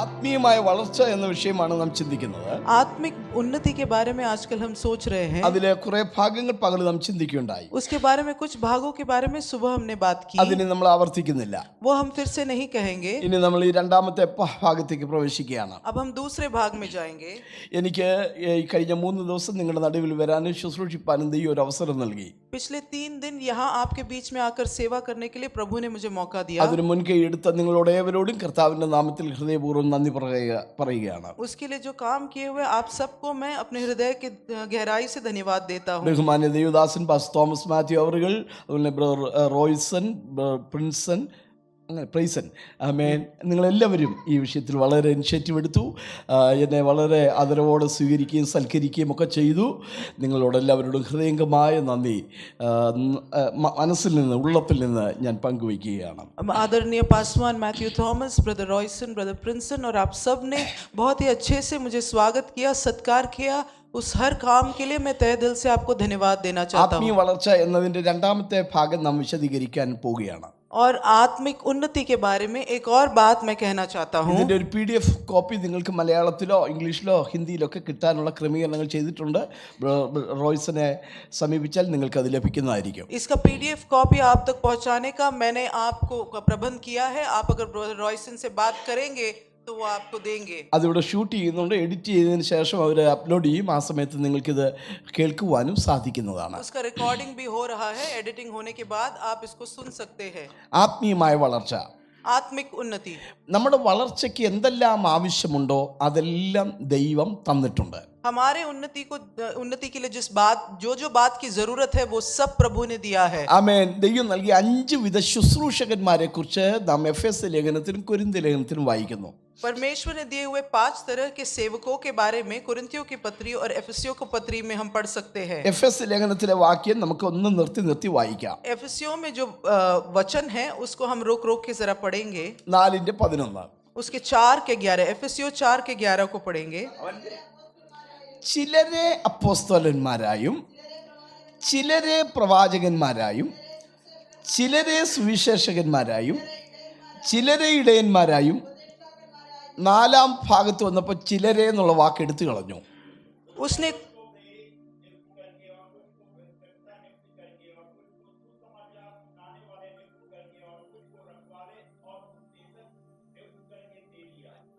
ആത്മീയമായ വളർച്ച എന്ന വിഷയമാണ് നാം ചിന്തിക്കുന്നത്. आत्मिक उन्नति के बारे में आजकल हम सोच रहे हैं. അതിലെ കുറെ ഭാഗങ്ങൾ പകൽ നാം ചിന്തിക്കുകയുണ്ടായി. उसके बारे में कुछ भागों के बारे में सुबह हमने बात की. അതിനെ നമ്മൾ ആവർത്തിക്കുന്നില്ല. वो हम फिर से नहीं कहेंगे. ഇനി നമ്മൾ ഈ രണ്ടാമത്തെ ഭാഗത്തേക്ക് പ്രവേശിക്കുകയാണ്. अब हम दूसरे भाग में जाएंगे. എനിക്ക് ഈ കഴിഞ്ഞ 3 ദിവസം നിങ്ങളുടെ നടുവിൽ വരാനും ശുശ്രൂഷിപ്പാനും ദൈവം ഒരു അവസരം നൽകി. पिछले 3 दिन यहाँ आपके बीच में आकर सेवा करने के लिए प्रभु ने मुझे मौका दिया. അതിന് മുൻകൈ എടുത്ത നിങ്ങളോട് ഏവരോടും കർത്താവിന്റെ നാമത്തിൽ ഹൃദയപൂർവ്വം നന്ദി പറയുകയാണ്. उसके लिए जो काम किए हुए आप सबको मैं अपने हृदय के गहराई से धन्यवाद देता हूँ. ബഹുമാന്യ ദേവദാസൻ പാസ്റ്റർ തോമസ് മാത്യു അവറുകൾ, അതുപോലെ ബ്രദർ റോയ്സൺ, പ്രിൻസൺ, അങ്ങനെ പ്രൈസൻ, ആമേൻ, നിങ്ങളെല്ലാവരും ഈ വിഷയത്തിൽ വളരെ ഇനിഷ്യേറ്റീവ് എടുത്തു. എന്നെ വളരെ ആദരവോടെ സ്വീകരിക്കുകയും സൽക്കരിക്കുകയും ഒക്കെ ചെയ്തു. നിങ്ങളോടെല്ലാവരോടും ഹൃദയംഗമായ നന്ദി മനസ്സിൽ നിന്ന്, ഉള്ളത്തിൽ നിന്ന് ഞാൻ പങ്കുവയ്ക്കുകയാണ്. आदरणीय pastor Mathew Thomas, brother Royson, brother Prinson और आप सब ने बहुत ही अच्छे से मुझे स्वागत किया, सत्कार किया. उस हर काम के लिए मैं तहे दिल से आपको धन्यवाद देना चाहता हूँ. ആത്മീയ വളർച്ച എന്നതിൻ്റെ രണ്ടാമത്തെ ഭാഗം നാം വിശദീകരിക്കാൻ പോവുകയാണ്. और आत्मिक उन्नति के बारे में एक और बात मैं कहना चाहता हूँ. ഇതിന്റെ ഒരു PDF കോപ്പി നിങ്ങൾക്ക് മലയാളത്തിലോ ഇംഗ്ലീഷിലോ ഹിന്ദിയിലോ ഒക്കെ കിട്ടാനുള്ള ക്രമീകരണങ്ങൾ ചെയ്തിട്ടുണ്ട്. റോയ്സനെ സമീപിച്ചാൽ നിങ്ങൾക്ക് അത് ലഭിക്കുന്നതായിരിക്കും. इसका PDF कॉपी आप तक पहुँचाने का मैंने आपको प्रबंध किया है. आप अगर रॉयसन से बात करेंगे तो वो आपको देंगे. അതിവിടെ ഷൂട്ട് ചെയ്യുന്നുണ്ട്. എഡിറ്റ് ചെയ്തതിന് ശേഷം അവർ അപ്ലോഡ് ചെയ്യും. ആ സമയത്ത് നിങ്ങൾക്കിത് കേൾക്കുവാനും സാധിക്കുന്നതാണ്. उसका रिकॉर्डिंग भी हो रहा है. एडिटिंग होने के बाद आप इसको सुन सकते हैं. ആത്മീയമായ വളർച്ച, आत्मिक उन्नति. നമ്മുടെ വളർച്ചയ്ക്ക് എന്തെല്ലാം ആവശ്യമുണ്ടോ അതെല്ലാം ദൈവം തന്നിട്ടുണ്ട്. हमारे उन्नति के लिए जो बात की जरूरत है वो सब प्रभु ने दिया है. ആമേൻ. ദൈവം നൽകിയ 5 വിധ ശുശ്രൂഷകന്മാരെ കുറിച്ച് നാം FS ലേഖനത്തിലും കൊരിന്ത്യ ലേഖനത്തിലും വായിക്കുന്നു. परमेश्वर ने दिए हुए 5 तरह के सेवकों के बारे में कुरिन्थियों की पत्री और एफिसियों की पत्री में हम पढ़ सकते हैं. FS ലേഖനത്തിലെ വാക്യം നമുക്ക് ഒന്ന് നിർത്തി വായിക്കാം. एफिसियों में जो वचन है उसको हम रोक के जरा पढ़ेंगे. 4:11. उसके 4 के 11, एफिसियों 4 के 11 को पढ़ेंगे. ചിലരെ അപ്പോസ്തലന്മാരായും ചിലരെ പ്രവാചകന്മാരായും ചിലരെ സുവിശേഷകന്മാരായും ചിലരെ ഇടയന്മാരായും, 4-ാം ഭാഗത്ത് വന്നപ്പോൾ ചിലരെ എന്നുള്ള വാക്ക് എടുത്തു കളഞ്ഞു. उसने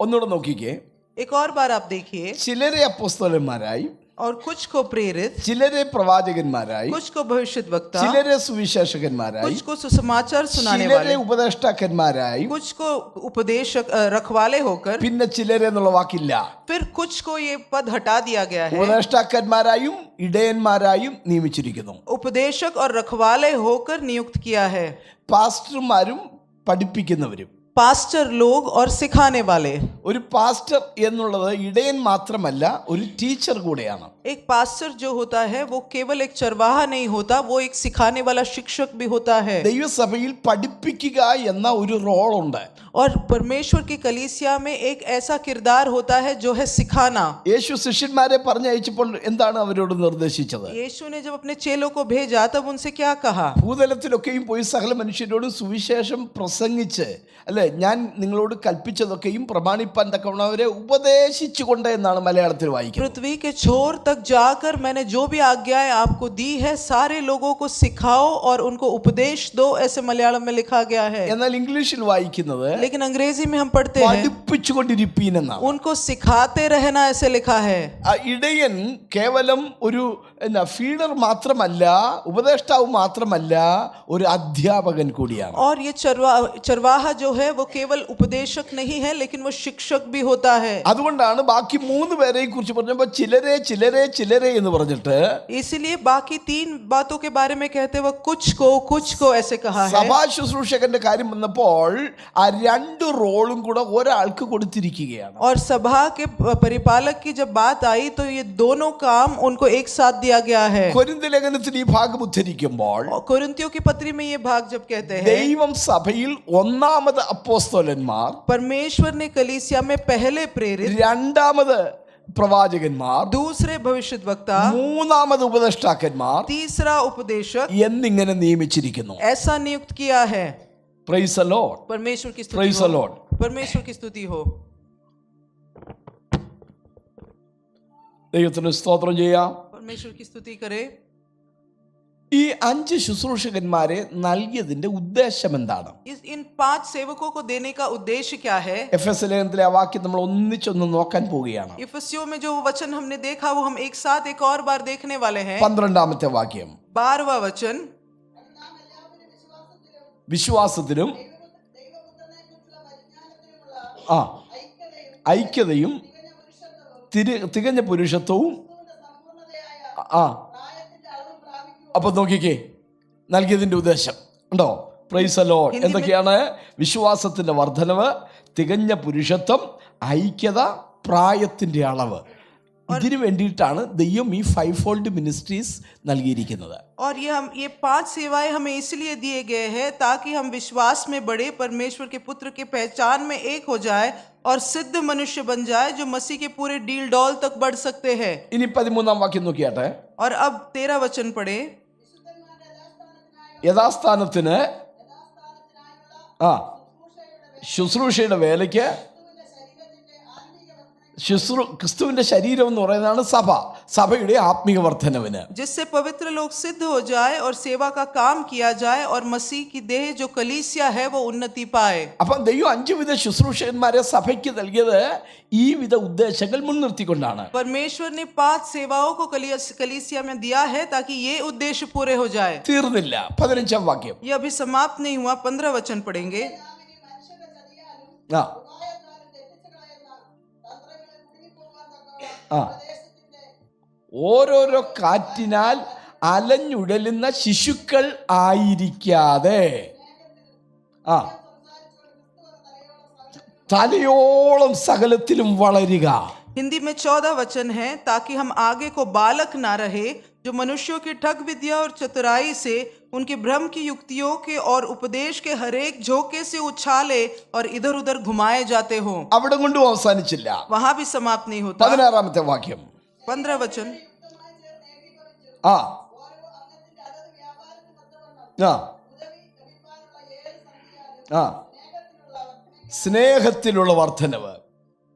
ഒന്നുകൂടെ നോക്കിക്കേ. एक और बार आप देखिए. ചിലരെ അപ്പോസ്തലന്മാരായി, और कुछ को प्रेरित, ചിലരെ പ്രവാചകന്മാരായി, कुछ को भविष्यद्वक्ता, ചിലരെ സുവിശേഷകന്മാരായി, कुछ को सुसमाचार सुनाने ചിലരെ वाले, ഉപദേഷ്ടാക്കന്മാരായി, कुछ को उपदेशक रखवाले होकर, പിന്നെ ചിലരെ എന്നുള്ള വാക്കില്ല. फिर कुछ को ये पद हटा दिया गया है. ഉപദേഷ്ടാക്കന്മാരായും ഇടയന്മാരായും നിയമിച്ചിരിക്കുന്നു. उपदेशक और रखवाले होकर नियुक्त किया है. പാസ്റ്റർമാരും പഠിപ്പിക്കുന്നവരും. पास्टर लोग और सिखाने वाले. ഒരു പാസ്റ്റർ എന്നുള്ളത് ഇടയൻ മാത്രമല്ല, ഒരു ടീച്ചർ കൂടെയാണ്. एक पास्टर जो होता है वो केवल एक चरवाहा नहीं होता, वो एक सिखाने वाला शिक्षक भी होता है. ദൈവസഭയിൽ പഠിപ്പിക്കുക എന്ന ഒരു റോളുണ്ട്. और परमेश्वर की कलीसिया में एक ऐसा किरदार होता है जो है सिखाना. യേശു ശിഷ്യന്മാരെ പറഞ്ഞയച്ചപ്പോൾ എന്താണ് അവരോട് നിർദ്ദേശിച്ചത്? यीशु ने जब अपने चेलों को भेजा तब उनसे क्या कहा? ഭൂതലത്തിലൊക്കെയും പോയി സകല മനുഷ്യരോടും സുവിശേഷം പ്രസംഗിച്ച്, അല്ലെ, ഞാൻ നിങ്ങളോട് കൽപ്പിച്ചതൊക്കെയും പ്രമാണിപ്പാൻ തക്കവണ്ണം അവരെ ഉപദേശിച്ചുകൊണ്ട് എന്നാണ് മലയാളത്തിൽ വായിക്കുന്നത്. पृथ्वी के छोर तक जाकर मैंने जो भी आज्ञाएं आपको दी है सारे लोगों को सिखाओ और उनको उपदेश दो, ऐसे मलयालम में लिखा गया है. എന്നാൽ ഇംഗ്ലീഷിൽ വായിക്കുന്നത് लेकिन अंग्रेजी में हम पढ़ते हैं പഠിപ്പിച്ചുകൊണ്ടിരിപ്പീൻ എന്നാണ്. उनको सिखाते रहना, ऐसे लिखा है. ഇടയൻ കേവലം ഒരു ഫീഡർ മാത്രമല്ല, ഉപദേഷ്ടാവ് മാത്രമല്ല, ഒരു അധ്യാപകൻ കൂടിയാണ്. और ये चरवाहा जो है वो केवल उपदेशक नहीं है लेकिन वो शिक्षक भी होता है. അതുകൊണ്ടാണ് ബാക്കി 3 പേരെയും കുറിച്ച് പറഞ്ഞപ്പോൾ ചിലരെ ചിലരെ ചിലരെ എന്ന് പറഞ്ഞിട്ട്, इसीलिए बाकी 3 बातों के बारे में कहते हुए कुछ को ऐसे कहा है. സഭാ ശുശ്രൂഷകന്റെ കാര്യം വന്നപ്പോൾ ആ 2 റോളും കൂടെ ഒരാൾക്ക് കൊടുത്തിരിക്കുകയാണ്. और सभा के परिपालक की जब बात आई तो ये दोनों काम उनको एक साथ दिया गया है. കൊരിന്ത്യ ലേഖനത്തിൽ ഈ ഭാഗം ഉദ്ധരിക്കുമ്പോൾ कुरिन्थियों की पत्री में ये भाग जब कहते हैं, ദൈവം സഭയിൽ ഒന്നാമത് അപ്പോസ്തലന്മാർ, परमेश्वर ने कलीसिया में पहले प्रेरित, രണ്ടാമത് പ്രവാചകന്മാർ, दूसरे भविष्यद्वक्ता, മൂന്നാമത് ഉപദേഷ്ടാക്കന്മാർ तीसरा उपदेशक എന്നിങ്ങനെ നിയമിച്ചിരിക്കുന്നു. ऐसा नियुक्त किया है. Price the Lord. परमेश्वर की പ്രൈസ് ദി स्तुति हो. ലോർഡ്. परमेश्वर की स्तुति हो. ദൈവത്തിന് സ്തോത്രം ചെയ്യാം. परमेश्वर की स्तुति करें। ഈ 5 ശുശ്രൂഷകന്മാരെ നൽകിയതിന്റെ ഉദ്ദേശം എന്താണ്? इन 5 सेवकों को देने का उद्देश्य क्या है? എഫെസ്യ ലേഖനത്തിലെ ആ വാക്യം നമ്മൾ ഒന്നിച്ചൊന്ന് നോക്കാൻ പോവുകയാണ്. इफिसियों में जो वचन हमने देखा वो हम एक साथ एक और बार देखने वाले हैं। 12ാമത്തെ വാക്യം. 12वां वचन, വിശ്വാസത്തിലും ഐക്യതയും തികഞ്ഞ പുരുഷത്വവും. അപ്പൊ നോക്കിക്കേ, നൽകിയതിന്റെ ഉദ്ദേശം ഉണ്ടോ? Price the Lord. എന്തൊക്കെയാണ്? വിശ്വാസത്തിന്റെ വർധനവ്, തികഞ്ഞ പുരുഷത്വം, ഐക്യത, പ്രായത്തിന്റെ അളവ്. ഇതിനു വേണ്ടിയിട്ടാണ് ദൈവം ഈ 5 ഫോൾഡ് മിനിസ്ട്രീസ് നൽകിയിരിക്കുന്നത്. और ये 5 सेवाएं हमें इसलिए दिए गए हैं ताकि हम विश्वास में बढ़े, परमेश्वर के पुत्र की पहचान में एक हो जाए और सिद्ध मनुष्य बन जाए जो मसीह के पूरे डील डॉल तक बढ़ सकते हैं। ഇനി 13ാം വാക്യം നോക്കിയാട്ടെ. और अब 13 वचन पढ़े। യഥാസ്ഥാനത്തിന് ശുശ്രൂഷയുടെ വേലയ്ക്ക് ക്രിസ്തുവിന്റെ ശരീരം എന്ന് പറയുന്നതാണ് സഭ. സഭയുടെ ആത്മീയ വർധനവിന്, जिससे पवित्र लोग सिद्ध हो जाए और सेवा का काम किया जाए और मसीह की देह जो कलीसिया है वो उन्नति पाए। അപ്പം ദൈവം 5 വിധ ശുശ്രൂഷകന്മാരെ സഭയ്ക്ക് നൽകിയത് ഈ വിധ ഉദ്ദേശങ്ങൾ മുൻനിർത്തിക്കൊണ്ടാണ്. परमेश्वर ने 5 सेवाओं को कलीसिया में दिया है ताकि ये उद्देश्य पूरे हो जाए। തീർന്നില്ല. 15ാം വാക്യം. ये अभी समाप्त नहीं हुआ, 15 वचन पढ़ेंगे। ഓരോരോ കാറ്റിനാൽ അലഞ്ഞുഴലുന്ന ശിശുക്കൾ ആയിരിക്കാതെ തലയോളം സകലത്തിലും വളരുക. हिंदी में 14 वचन है, ताकि हम आगे को बालक ना रहे जो मनुष्यों की ठग विद्या और चतुराई से, उनके भ्रम की युक्तियों के और उपदेश के हरेक झोंके से उछाले और इधर उधर घुमाए जाते हो। അവിടെ കൊണ്ടും അവസാനിച്ചില്ല. वहां भी समाप्त नहीं होता। 16ാമത്തെ വാക്യം. 15 वचन, ആ സ്നേഹത്തിലുള്ള വർധനവ്.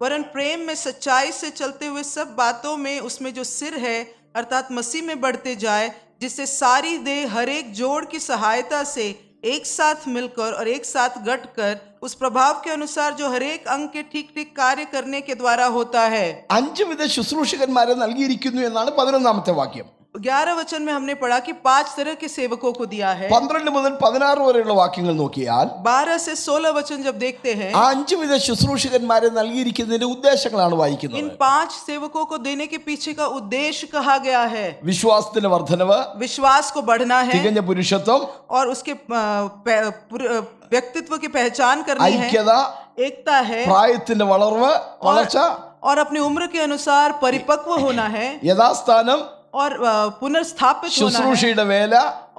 वरन प्रेम में सच्चाई से चलते हुए सब बातों में उसमें जो सिर है अर्थात मसीह में बढ़ते जाए, जिससे सारी देह हर एक जोड़ की सहायता से एक साथ मिलकर और एक साथ गठकर उस प्रभाव के अनुसार जो हर एक अंग के ठीक ठीक कार्य करने के द्वारा होता है। 5 വിധ ശുശ്രൂഷകന്മാരെ നൽകിയിരിക്കുന്നു എന്നാണ് 11ാമത്തെ വാക്യം. 11 वचन में हमने पढ़ा कि 5 तरह के सेवकों को दिया है। 12 മുതൽ 16 വരെയുള്ള വാക്യങ്ങൾ നോക്കിയാൽ 12 से 16 वचन जब देखते हैं, ആ 5 വിധ ശുശ്രൂഷകന്മാരെ നൽകിയിരിക്കുന്നതിന്റെ ഉദ്ദേശങ്ങളാണ് വായിക്കുന്നത്. इन 5 सेवकों को देने के पीछे का उद्देश्य कहा गया है। വിശ്വാസത്തിന്റെ വർധനവ്, विश्वास को बढ़ना है തികഞ്ഞ പുരുഷത്വം, और उसके व्यक्तित्व की पहचान करनी है, ഐക്യത, एकता है, പ്രായത്തിന്റെ വളർച്ച, और अपनी उम्र के अनुसार परिपक्व होना है, യഥാസ്ഥാനം, और पुनर्स्थापित होना है, ശുശ്രൂഷയുടെ വേല,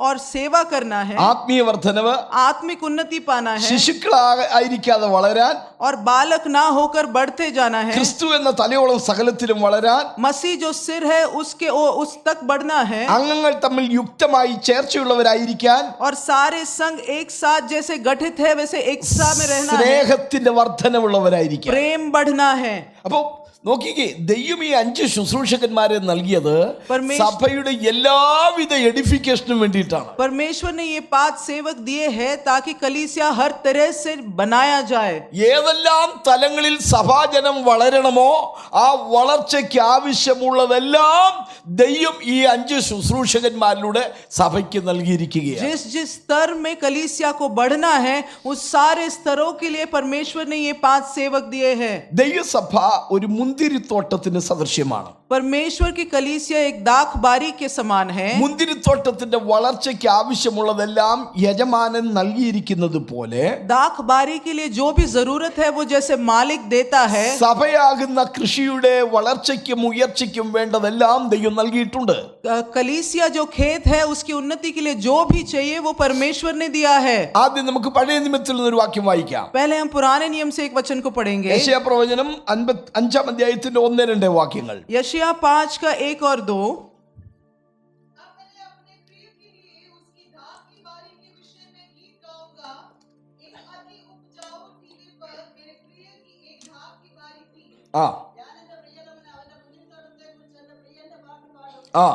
और सेवा करना है, ആത്മീയ വർധനവ്, आत्मिक उन्नति पाना है, ശിശുക്കളായിരിക്കാതെ വളരാൻ, और बालक ना होकर बढ़ते जाना है, ക്രിസ്തു എന്ന തലയോളം സകലത്തിലും വളരാൻ, मसीह जो सिर है उस तक बढ़ना है, അംഗങ്ങൾ തമ്മിൽ യുക്തമായി ചേർച്ചയുള്ളവരായിരിക്കാൻ, और सारे संग एक साथ जैसे गठित है वैसे एक साथ में रहना है, സ്നേഹത്തിന്റെ വർധനവുള്ളവരായിരിക്കാൻ. प्रेम बढ़ना है। അപ്പൊ നോക്കിക്കേ, ദൈവം ഈ 5 ശുശ്രൂഷകന്മാരെ നൽകിയത് परमेश्वर- സഭയുടെ എല്ലാവിധ എഡിഫിക്കേഷനും വേണ്ടിയിട്ടാണ്. परमेश्वर ने ये 5 सेवक दिए हैं ताकि कलीसिया हर तरह से बनाया जाए। ഏതെല്ലാം തലങ്ങളിൽ സഭാജനം വളരണമോ ആ വളർച്ചയ്ക്ക് ആവശ്യമുള്ളതെല്ലാം ദൈവം ഈ 5 ശുശ്രൂഷകന്മാരിലൂടെ സഭയ്ക്ക് നൽകിയിരിക്കുകയാണ്. जिस जिस स्तर में कलीसिया को बढ़ना है उस सारे स्तरों के लिए परमेश्वर ने ये 5 सेवक दिए हैं। ദൈവസഭ ഒരു മുന്തിരിത്തോട്ടത്തിന് സദൃശ്യമാണ്. परमेश्वर की कलीसिया एक दाख बारी के समान है। മുന്തിരിത്തോട്ടത്തിന്റെ വളർച്ചയ്ക്ക് ആവശ്യമുള്ളതെല്ലാം യജമാനൻ നൽകിയിരിക്കുന്നത് പോലെ दाख बारी के लिए जो भी जरूरत है वो जैसे मालिक देता है, സഭയാകുന്ന കൃഷിയുടെ വളർച്ചയ്ക്കും ഉയർച്ചയ്ക്കും വേണ്ടതെല്ലാം ദൈവം നൽകിയിട്ടുണ്ട്. कलीसिया जो खेत है उसकी उन्नति के लिए जो भी चाहिए वो परमेश्वर ने दिया है। ആദ്യം നമുക്ക് പഴയ നിയമത്തിൽ നിന്നൊരു വാക്യം വായിക്കാം. पहले हम पुराने नियम से एक वचन को पढ़ेंगे। യെശയ്യാ പ്രവചനം 55-ാം അധ്യായത്തിന്റെ 1-2 വാക്യങ്ങൾ. यशायाह 5 का 1 और 2। ആ ആ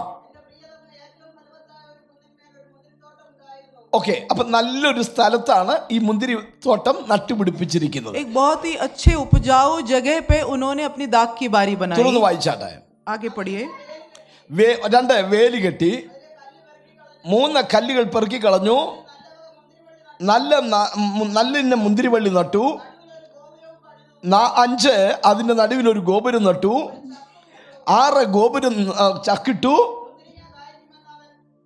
ഓക്കെ. അപ്പൊ നല്ലൊരു സ്ഥലത്താണ് ഈ മുന്തിരി തോട്ടം നട്ടുപിടിപ്പിച്ചിരിക്കുന്നത്. एक बहुत ही अच्छे उपजाऊ जगह पे उन्होंने अपनी दाख की बारी बनाई. തുറന്ന് വായിച്ചാട്ടെ. आगे पढ़िए. രണ്ട് വേലി കെട്ടി 3 കല്ലുകൾ പെറുക്കി കളഞ്ഞു, നല്ല ഇന്ന മുന്തിരിവള്ളി നട്ടു, 5 അതിന്റെ നടുവിൽ ഒരു ഗോപുരം നട്ടു, 6 ഗോപുരം ചക്കിട്ടു,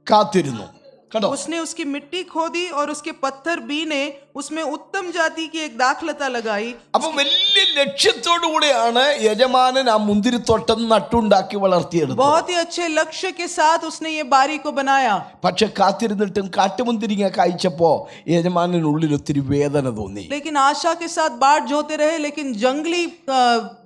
കാത്തിരുന്നു. കണ്ടോ? उसने उसकी मिट्टी खोदी और उसके पत्थर बीने, उसमें उत्तम जाति की एक दाखलता लगाई. അപ്പൊ വലിയ ലക്ഷ്യത്തോടു കൂടെയാണ് യജമാനൻ ആ മുന്തിരിത്തോട്ടം നട്ടുണ്ടാക്കി വളർത്തിയെടുത്തത്. बहुत ही अच्छे लक्ष्य के साथ उसने ये बारी को बनाया. പക്ഷെ കാത്തിരുന്നിട്ടും കാട്ടുമുന്തിരിങ്ങ കായ്ച്ചപ്പോ യജമാനുള്ളിൽ ഒത്തിരി വേദന തോന്നി. लेकिन आशा के साथ बाट जोते रहे, लेकिन जंगली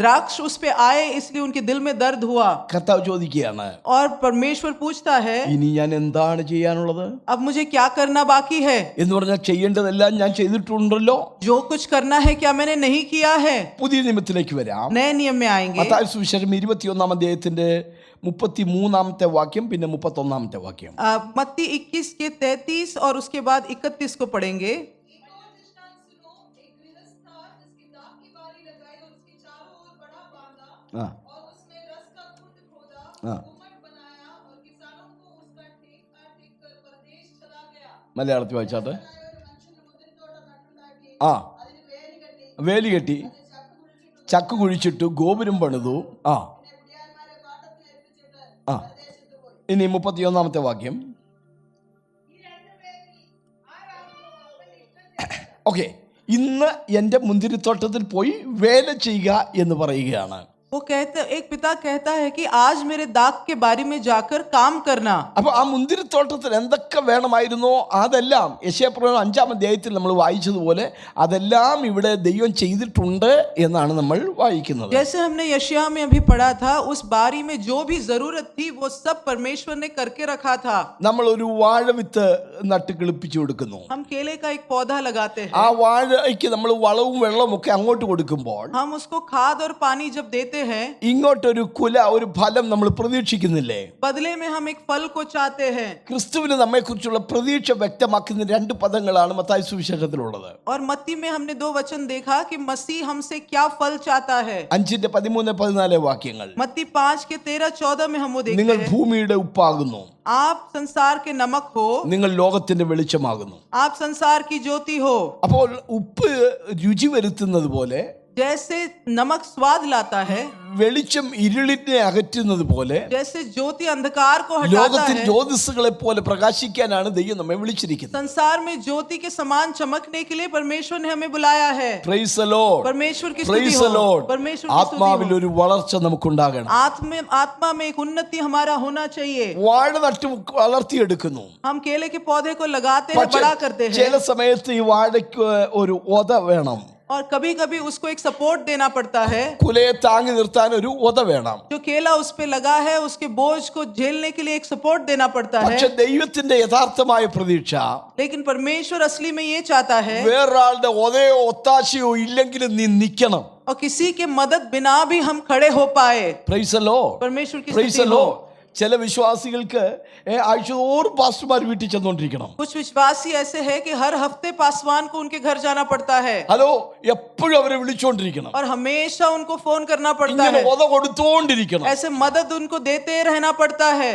द्राक्ष उस पे आए, इसलिए उनके दिल में दर्द हुआ. കർത്താവ് ചോദിക്കുകയാണ്, और परमेश्वर पूछता है, ഇനി ഞാൻ എന്താണ് ചെയ്യാനുള്ളത് अब मुझे क्या करना बाकी है? എന്ന് പറഞ്ഞാൽ ചെയ്യേണ്ടതെല്ലാം ഞാൻ ചെയ്തിട്ടുണ്ടല്ലോ. जो कुछ करना है क्या मैंने नहीं किया है? പുതിയ നിയമത്തിലേക്ക് വരാം. नए नियम में आएंगे. മത്തായി സുവിശേഷം 21 അധ്യായത്തിന്റെ 33 വാക്യം പിന്നെ 31 വാക്യം. मत्ती 21 के 33 और उसके बाद 31 को पढ़ेंगे. ആ ആ മലയാളത്തിൽ വായിച്ചാട്ടെ. ആ വേലി കെട്ടി, ചക്ക് കുഴിച്ചിട്ടു, ഗോപുരം പണിതു. ആ ആ ഇനി 31 വാക്യം. ഓക്കെ, ഇന്ന് എൻ്റെ മുന്തിരിത്തോട്ടത്തിൽ പോയി വേല ചെയ്യുക എന്ന് പറയുകയാണ്. वो कहते, एक पिता कहता है कि आज मेरे दाग के बारी में जाकर काम करना. അപ്പൊ ആ മുന്തിരിത്തോട്ടത്തിൽ എന്തൊക്കെ വേണമായിരുന്നോ അതെല്ലാം യെശയ്യാപ്രവചനം 5 അധ്യായത്തിൽ നമ്മൾ വായിച്ചതുപോലെ അതെല്ലാം ഇവിടെ ദൈവം ചെയ്തിട്ടുണ്ട് എന്നാണ് നമ്മൾ വായിക്കുന്നത്. जैसे हमने यशायाह में अभी पढ़ा था, उस बारी में जो भी जरूरत थी वो सब परमेश्वर ने करके रखा था. നമ്മൾ ഒരു വാഴവിത്ത് നട്ട് കിളിപ്പിച്ചു കൊടുക്കുന്നു. हम केले का एक पौधा लगाते हैं. ആ വാഴയ്ക്ക് നമ്മൾ വളവും വെള്ളവും ഒക്കെ അങ്ങോട്ട് കൊടുക്കുമ്പോൾ हम उसको खाद और पानी जब देते हैं, ഇങ്ങോട്ടൊരു ഒരു ഫലം നമ്മൾ പ്രതീക്ഷിക്കുന്നില്ലേ? बदले में हम एक फल को चाहते हैं. ക്രിസ്തുവിന് നമ്മെക്കുറിച്ചുള്ള പ്രതീക്ഷ വ്യക്തമാക്കുന്ന 2 പദങ്ങളാണ് മത്തായി സുവിശേഷത്തിലുള്ളത്. और मत्ती में हमने 2 वचन देखा कि मसीह हमसे क्या फल चाहता है. 5:13-14 വാക്യങ്ങൾ. मत्ती 5 के 13-14 में हम वो देखते നിങ്ങൾ हैं. ഭൂമിയുടെ ഉപ്പാകുന്നു, आप संसार के नमक हो, നിങ്ങൾ ലോകത്തിന്റെ വെളിച്ചമാകുന്നു. आप संसार की ज्योति हो. അപ്പോൾ ഉപ്പ് രുചി വരുത്തുന്നത് പോലെ, जैसे नमक स्वाद लाता है, വെളിച്ചം ഇരുളിനെ അകറ്റുന്നത് പോലെ, जैसे ज्योति अंधकार को हटाता ലോകത്തിൽ है, ജ്യോതിസുകളെ പോലെ പ്രകാശിക്കാനാണ് ദൈവം നമ്മെ വിളിച്ചിരിക്കുന്നത്. संसार में ज्योति के समान चमकने के लिए परमेश्वर ने हमें बुलाया है. Praise the Lord. परमेश्वर की Praise स्तुति the हो. Lord. परमेश्वर की ആത്മാവിൽ स्तुति हो. ഒരു വളർച്ച നമുക്കുണ്ടാകണം. आत्मा में एक उन्नति हमारा होना चाहिए. വാഴ നട്ട് വളർത്തിയെടുക്കുന്നു. हम केले के पौधे को लगाते हैं, പക്ഷേ बड़ा करते हैं, ചില സമയത്ത് ഈ വാഴയ്ക്ക് ഒരു ഒത വേണം. और कभी कभी उसको एक सपोर्ट देना पड़ता है. കുലയെ താങ്ങി നിർത്താൻ ഒരു ഒത വേണം. जो केला उस पे लगा है, उसके बोझ को झेलने के लिए एक सपोर्ट देना पड़ता है. പക്ഷെ ദൈവത്തിന്റെ യഥാർത്ഥമായ പ്രതീക്ഷ लेकिन परमेश्वर असली में ये चाहता है, വേറൊരാളുടെ ഒതയോ ഒത്താശയോ ഇല്ലെങ്കിലും നീ നിൽക്കണം. और किसी के मदद बिना भी हम खड़े हो पाए. Praise the Lord. परमेश्वर की Praise the स्तुति हो. Lord. ചില വിശ്വാസികൾക്ക് ആഴ്ചതോറും പാസ്റ്റർമാർ വീട്ടിൽ ചെന്നുകൊണ്ടിരിക്കണം. कुछ विश्वासी ऐसे हैं कि हर हफ्ते पासवान को उनके घर जाना पड़ता है, ഹലോ, എപ്പോഴും അവരെ വിളിച്ചുകൊണ്ടിരിക്കണം. और हमेशा उनको फोन करना पड़ता ഇങ്ങനെ है. ഒത കൊടുത്തോണ്ടിരിക്കണം. ऐसे मदद उनको देते रहना पड़ता है.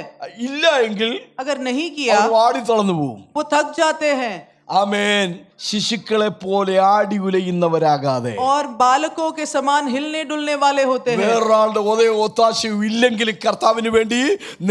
ഇല്ല എങ്കിൽ अगर नहीं किया അവർ വാടി തളർന്നു പോകും. वो थक जाते हैं. ആമേൻ. ശിശുക്കളെ പോലെ ആടി ഉലയുന്നവരാകാതെ, और बालकों के समान हिलने डुलने वाले होते हैं. വേറൊരാളുടെ ഒതയോ ഒത്താശയോ ഇല്ലെങ്കിൽ കർത്താവിന് വേണ്ടി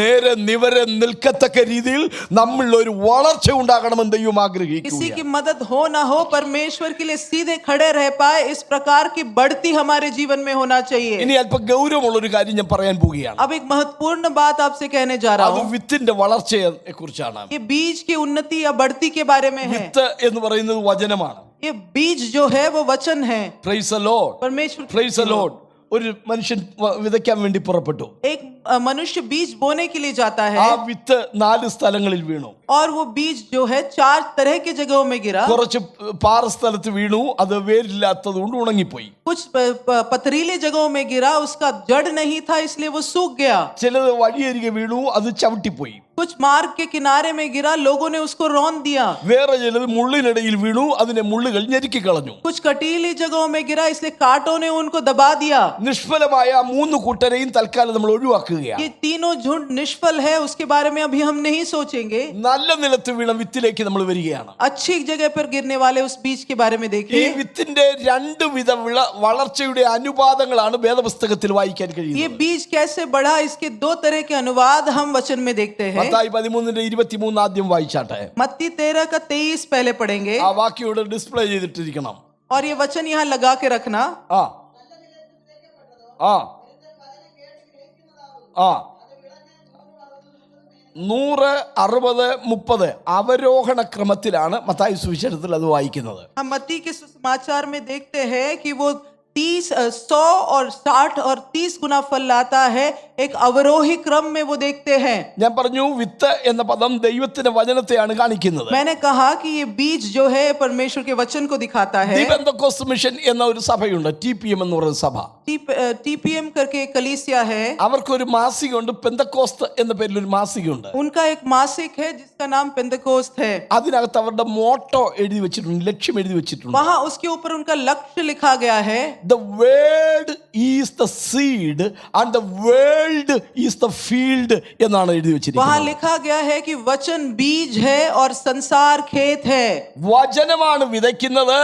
നേരെ നിവരെ നിൽക്കത്തക്ക രീതിയിൽ നമ്മൾ ഒരു വളർച്ച ഉണ്ടാകണമെന്ന് ദൈവം किसी ആഗ്രഹിക്കുന്നു. की मदद हो ना हो, परमेश्वर के लिए सीधे खड़े रह पाए, इस प्रकार की बढ़ती हमारे जीवन में होना चाहिए. ഇനി അല്പം ഗൗരവമുള്ള ഒരു കാര്യം ഞാൻ പറയാൻ പോവുകയാണ്. अब एक महत्वपूर्ण बात आपसे कहने जा रहा അത് हूँ. വിത്തിന്റെ വളർച്ചയെ കുറിച്ചാണ്. ये बीज की उन्नति या बढ़ती के बारे में है. വിത്ത് എന്ന് പറയുന്നത് വചനമാണ്. ये बीज जो है वो वचन है. Praise the Lord. परमेश्वर की Praise the स्तुति हो. Lord. ഒരു മനുഷ്യൻ വിതയ്ക്കാൻ വേണ്ടി പുറപ്പെട്ടു. एक मनुष्य बीज बोने के लिए जाता है ആ വിത്ത് 4 സ്ഥലങ്ങളിൽ വീണു. और वो बीज जो है 4 तरह के जगहों में गिरा. കുറച്ച് പാറ സ്ഥലത്ത് വീണു, അത് വേരില്ലാത്തത് കൊണ്ട് ഉണങ്ങിപ്പോയി. कुछ पथरीले जगहों में गिरा, उसका जड़ नहीं था इसलिए वो सूख गया. ചിലത് വഴിയരികെ വീണു, അത് ചവിട്ടിപ്പോയി. कुछ मार्ग के किनारे में गिरा, लोगों ने उसको रौंद दिया. വേറെ ചിലത് മുള്ളിനിടയിൽ വീണു, അതിനെ മുള്ളുകൾ ഞെരുക്കി കളഞ്ഞു. कुछ कटीली जगहों में गिरा, इसलिए कांटों ने उनको दबा दिया. നിഷ്ഫലമായ 3 കൂട്ടരെയും തൽക്കാലം നമ്മൾ ഒഴിവാക്കുകയാണ്. ये तीनों झुंड निष्फल है, उसके बारे में अभी हम नहीं सोचेंगे. നല്ല നിലത്ത് വീണ വിത്തിലേക്ക് നമ്മൾ വരികയാണ്. अच्छी जगह पर गिरने वाले उस बीज के बारे में ഈ देखिए. വിത്തിന്റെ 2 വിധ വളർച്ചയുടെ അനുപാതങ്ങളാണ് വേദപുസ്തകത്തിൽ വായിക്കാൻ ये കഴിയുന്നത്. बीज कैसे बढ़ा, इसके 2 तरह के अनुवाद हम वचन में देखते हैं. മത്തായി 13:23 ആദ്യം വായിച്ചാട്ടെ. मत्ती 13 का 23 पहले पढ़ेंगे ആ വാക്യോട് ഡിസ്പ്ലേ ചെയ്തിട്ടിരിക്കണം. और ये वचन यहाँ लगा के रखना. ആ ആ ആ 100, 60, 30 അവരോഹണ ക്രമത്തിലാണ് മത്തായി സുവിശേഷത്തിൽ അത് വായിക്കുന്നത്. हम मत्ती के सुसमाचार में देखते हैं कि वो 30, 100 और 60 और 30 गुना फल लाता है. एक अवरोही क्रम में वो देखते हैं. ഞാൻ പറഞ്ഞു വിത്ത് എന്ന പദം ദൈവത്തിന്റെ വചനത്തെയാണ് കാണിക്കുന്നത്. मैंने कहा कि ये बीज जो है परमेश्वर के वचन को दिखाता है. ദി പെന്തക്കോസ്ത് മിഷൻ എന്ന ഒരു സഭയുണ്ട്, TPM എന്ന് പറയുന്ന സഭ. TPM करके एक कलीसिया है. അവർക്കൊരു മാസികയുണ്ട്, പെന്തക്കോസ്ത് എന്ന പേരിൽ ഒരു മാസികയുണ്ട്. उनका एक मासिक है जिसका नाम पेंतकोस्त है. അതിനകത്ത് അവരുടെ മോട്ടോ എഴുതി വെച്ചിട്ടുണ്ട്, ലക്ഷ്യം എഴുതി വെച്ചിട്ടുണ്ട്. वहां उसके ऊपर उनका लक्ष्य लिखा गया है. The word is the seed and the world is the field എന്നാണ് എഴുതി वहां വെച്ചിരിക്കുന്നത്. लिखा गया है कि वचन बीज है और संसार खेत है. വചനമാണ് വിതയ്ക്കുന്നത്,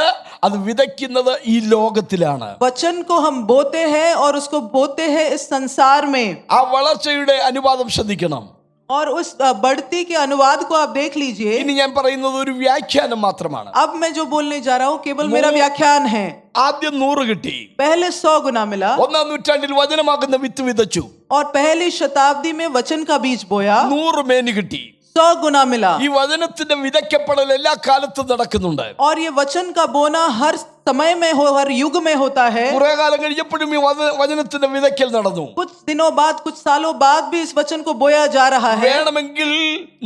അത് വിതയ്ക്കുന്നത് ഈ ലോകത്തിലാണ്. वचन को हम बोते हैं और उसको बोते हैं इस संसार में. ആ വളർച്ചയുടെ അനുപാതം ശ്രദ്ധിക്കണം. और उस बढ़ती के अनुवाद को आप देख लीजिए. ഇനി ഞാൻ പറയുന്നത് ഒരു വ്യാഖ്യാനം മാത്രമാണ്. अब मैं जो बोलने जा रहा हूँ केवल मेरा व्याख्यान है. ആദ്യം 100 കിട്ടി. पहले 100 गुना मिला 1-ാം നൂറ്റാണ്ടിൽ വചനമാകുന്ന വിത്ത് വിതച്ചു. और पहली शताब्दी में वचन का बीज बोया. 100 മേനി കിട്ടി. 100 गुना मिला. ഈ വചനത്തിന്റെ വിതയ്ക്കപ്പെടൽ എല്ലാ കാലത്തും നടക്കുന്നുണ്ട്. और ये वचन का बोना हर समय में हो, हर युग में होता है. കുറെ കാലം കഴിഞ്ഞപ്പോഴും ഈ വചനത്തിന്റെ വിതയ്ക്കൽ നടന്നു. कुछ दिनों बाद, कुछ सालों बाद भी इस वचन को बोया जा रहा है. വേണമെങ്കിൽ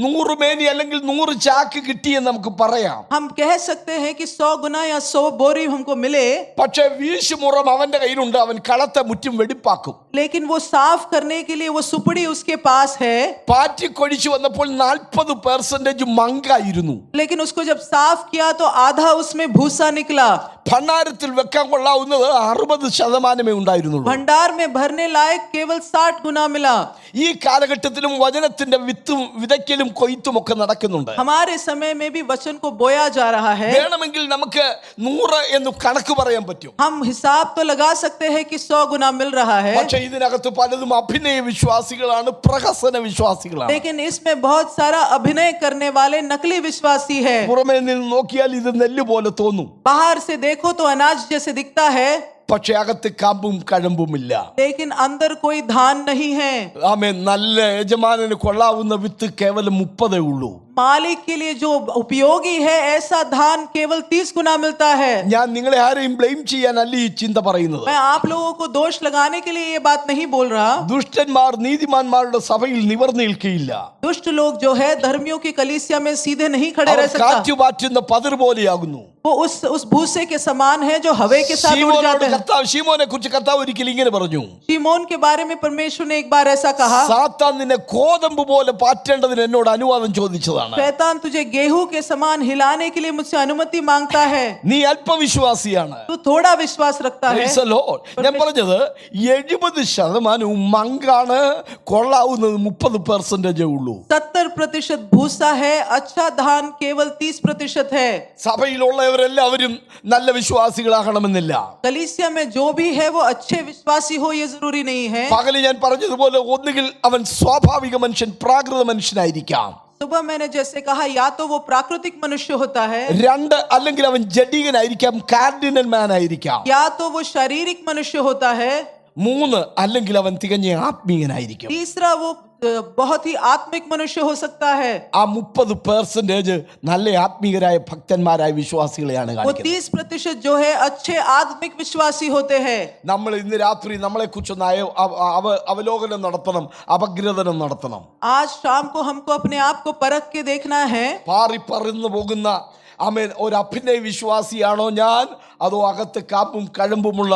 100 മേനി അല്ലെങ്കിൽ 100 ചാക്ക് കിട്ടിയെന്ന് നമുക്ക് പറയാം. हम कह सकते हैं कि 100 गुना या 100 बोरी हमको मिले. പക്ഷേ വീശുമുറം അവന്റെ കയ്യിലുണ്ട്, അവൻ കളത്തെ മുറ്റും വെടിപ്പാക്കും. लेकिन वो साफ करने के लिए वो सुपड़ी उसके पास है. പാറ്റിക്കൊഴിച്ചു വന്നപ്പോൾ 40% മങ്കായിരുന്നു. लेकिन उसको जब साफ किया तो आधा उसमें भूसा निकला. ഭണ്ഡാരത്തിൽ വെക്കാൻ കൊള്ളാവുന്നത് 60% ഉണ്ടായിരുന്നുള്ളൂ. भंडार में भरने लायक केवल 60 गुना मिला. ഈ കാലഘട്ടത്തിലും വചനത്തിന്റെ വിത്തും വിതയ്ക്കലും കൊയ്ത്തും ഒക്കെ നടക്കുന്നുണ്ട്. हमारे समय में भी वचन को बोया जा रहा है. വേണമെങ്കിൽ നമുക്ക് 100 എന്ന് കണക്ക് പറയാൻ പറ്റും. हम हिसाब तो लगा सकते हैं कि 100 गुना मिल रहा है. പക്ഷേ ഇതിനകത്ത് പലതും അഭിനയ വിശ്വാസികളാണ്, പ്രഹസന വിശ്വാസികളാണ്. लेकिन इसमें बहुत सारा अभिनय करने वाले नकली विश्वासी है. പുറമേ നിന്ന് നോക്കിയാൽ ഇത് നെല്ല് പോലെ തോന്നും. बाहर से देखो तो अनाज जैसे दिखता है, പക്ഷെ അകത്ത് കാമ്പും കഴമ്പുമില്ല. लेकिन अंदर कोई धान नहीं है. ആമേൻ. നല്ല യജമാനന് കൊള്ളാവുന്ന വിത്ത് കേവലം 30 ഉള്ളൂ. मालिक के लिए जो उपयोगी है ऐसा धान केवल 30 गुना मिलता है. ഞാൻ നിങ്ങളെ ആരെയും ബ്ലെയിം ചെയ്യാനല്ല ഈ ചിന്ത പറയുന്നത്. मैं आप लोगों को दोष लगाने के लिए ये बात नहीं बोल रहा. ദുഷ്ടന്മാർ നീതിമാന്മാരുടെ സഭയിൽ നിവർന്നു നിൽക്കുകയില്ല. दुष्ट लोग जो है धर्मियों की कलीसिया में सीधे नहीं खड़े അവർ रह सकता. കാറ്റുപാറ്റുന്ന പതിർ പോലെയാകുന്നു. वो उस भूसे के समान है जो हवा के साथ उड़ जाते हैं. ശീമോനെ കുറിച്ച് കർത്താവ് ഒരിക്കൽ ഇങ്ങനെ പറഞ്ഞു. शिमोन के बारे में परमेश्वर ने एक बार ऐसा कहा. സാത്താൻ നിന്നെ കോതമ്പ് പോലെ പാറ്റേണ്ടതിന് എന്നോട് അനുവാദം ചോദിച്ചതാണ്. शैतान तुझे गेहूं के समान हिलाने के लिए मुझसे अनुमति मांगता है. നീ അല്പവിശ്വാസിയാണ്. तू थोड़ा विश्वास रखता है. Praise the Lord. ഞാൻ പറഞ്ഞത് 70% മങ്കാണ്, കൊള്ളാവുന്നത് 30% ഉള്ളൂ. 70% भूसा है, अच्छा धान केवल 30% है. സഭയിലുള്ളവരെല്ലാവരും നല്ല വിശ്വാസികളാകണമെന്നില്ല. कलीसिया में जो भी है वो अच्छे विश्वासी हो ये जरूरी नहीं है. പകല് ഞാൻ പറഞ്ഞതുപോലെ ഒന്നുകിൽ അവൻ സ്വാഭാവിക മനുഷ്യൻ, പ്രാകൃത മനുഷ്യനായിരിക്കാം. सुबह मैंने जैसे कहा या तो वो प्राकृतिक मनुष्य होता है, 2 അല്ലെങ്കിൽ അവൻ ജഡികനായിരിക്കാം, കാർഡിനൽ മാൻ ആയിരിക്കാം. या तो वो शारीरिक मनुष्य होता है. മൂന്ന്, അല്ലെങ്കിൽ അവൻ തികഞ്ഞ ആത്മീയനായിരിക്കും. तीसरा वो बहुत ही आत्मिक मनुष्य हो सकता है. ആ 30% നല്ല ആത്മീയരായ ഭക്തന്മാരായ വിശ്വാസികളെയാണ് वो കാണിക്കുന്നത്. 30% जो है अच्छे आत्मिक विश्वासी होते हैं. നമ്മൾ ഇന്ന് രാത്രി നമ്മളെ കുറിച്ചൊന്ന് അവലോകനം നടത്തണം, അപഗ്രഥനം നടത്തണം. आज शाम को हमको अपने आप को परख के देखना है. പാറി പറന്നു പോകുന്ന ആമേൻ ഒരു അഭിനയ വിശ്വാസിയാണോ ഞാൻ, അതോ അകത്ത് കാപ്പും കഴമ്പുമുള്ള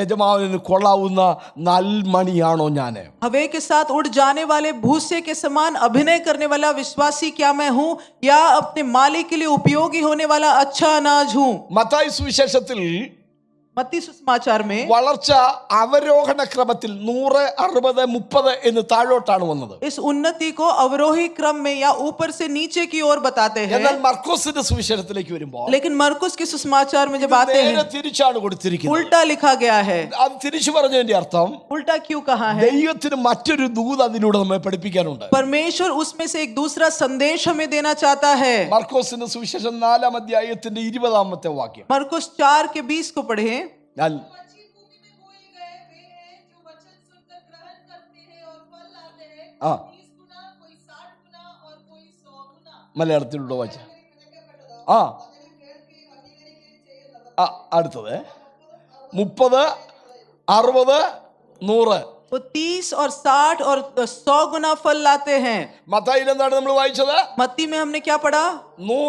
യജമാനന് കൊള്ളാവുന്ന നൽമണിയാണോ ഞാൻ? हवे के साथ उड़ जाने वाले भूसे के समान अभिनय करने वाला विश्वासी क्या मैं हूँ, या अपने मालिक के लिए उपयोगी होने वाला अच्छा अनाज हूँ? മത്തായി സുവിശേഷത്തിൽ मत्ती सुसमाचार में വളർച്ച അവരോഹണ ക്രമത്തിൽ 100, 60, 30 എന്ന് താഴോട്ടാണ് വന്നത്. इस उन्नति को अवरोही क्रम में या ऊपर से नीचे की ओर बताते हैं. എന്നാൽ മർക്കോസിന്റെ സുവിശേഷത്തിലേക്ക് വരുമ്പോൾ लेकिन मरकुस के सुसमाचार में जब आते നേരെ हैं തിരിച്ചാണ് കൊടുത്തിരിക്കുന്നത്. उल्टा लिखा गया है. അത് തിരിച്ചു പറഞ്ഞതിന്റെ അർത്ഥം उल्टा क्यों कहा है? ദൈവത്തിന് മറ്റൊരു ദൂത് അതിലൂടെ നമ്മെ പഠിപ്പിക്കാനുണ്ട്. परमेश्वर उसमें से एक दूसरा संदेश हमें देना चाहता है. മർക്കോസിന്റെ സുവിശേഷം 4-ാം അധ്യായത്തിന്റെ 20-ാമത്തെ വാക്യം मरकुस 4:20 को पढ़ें. ഞാൻ ആ മലയാളത്തിലൂടെ വായിച്ച അടുത്തത് 30, 60, 100. वो 30 और 60 और 100 गुना फल लाते हैं. മത്തായിയിൽ എന്താണ് നമ്മൾ വായിച്ചത്? मत्ती में हमने क्या पढ़ा? 100,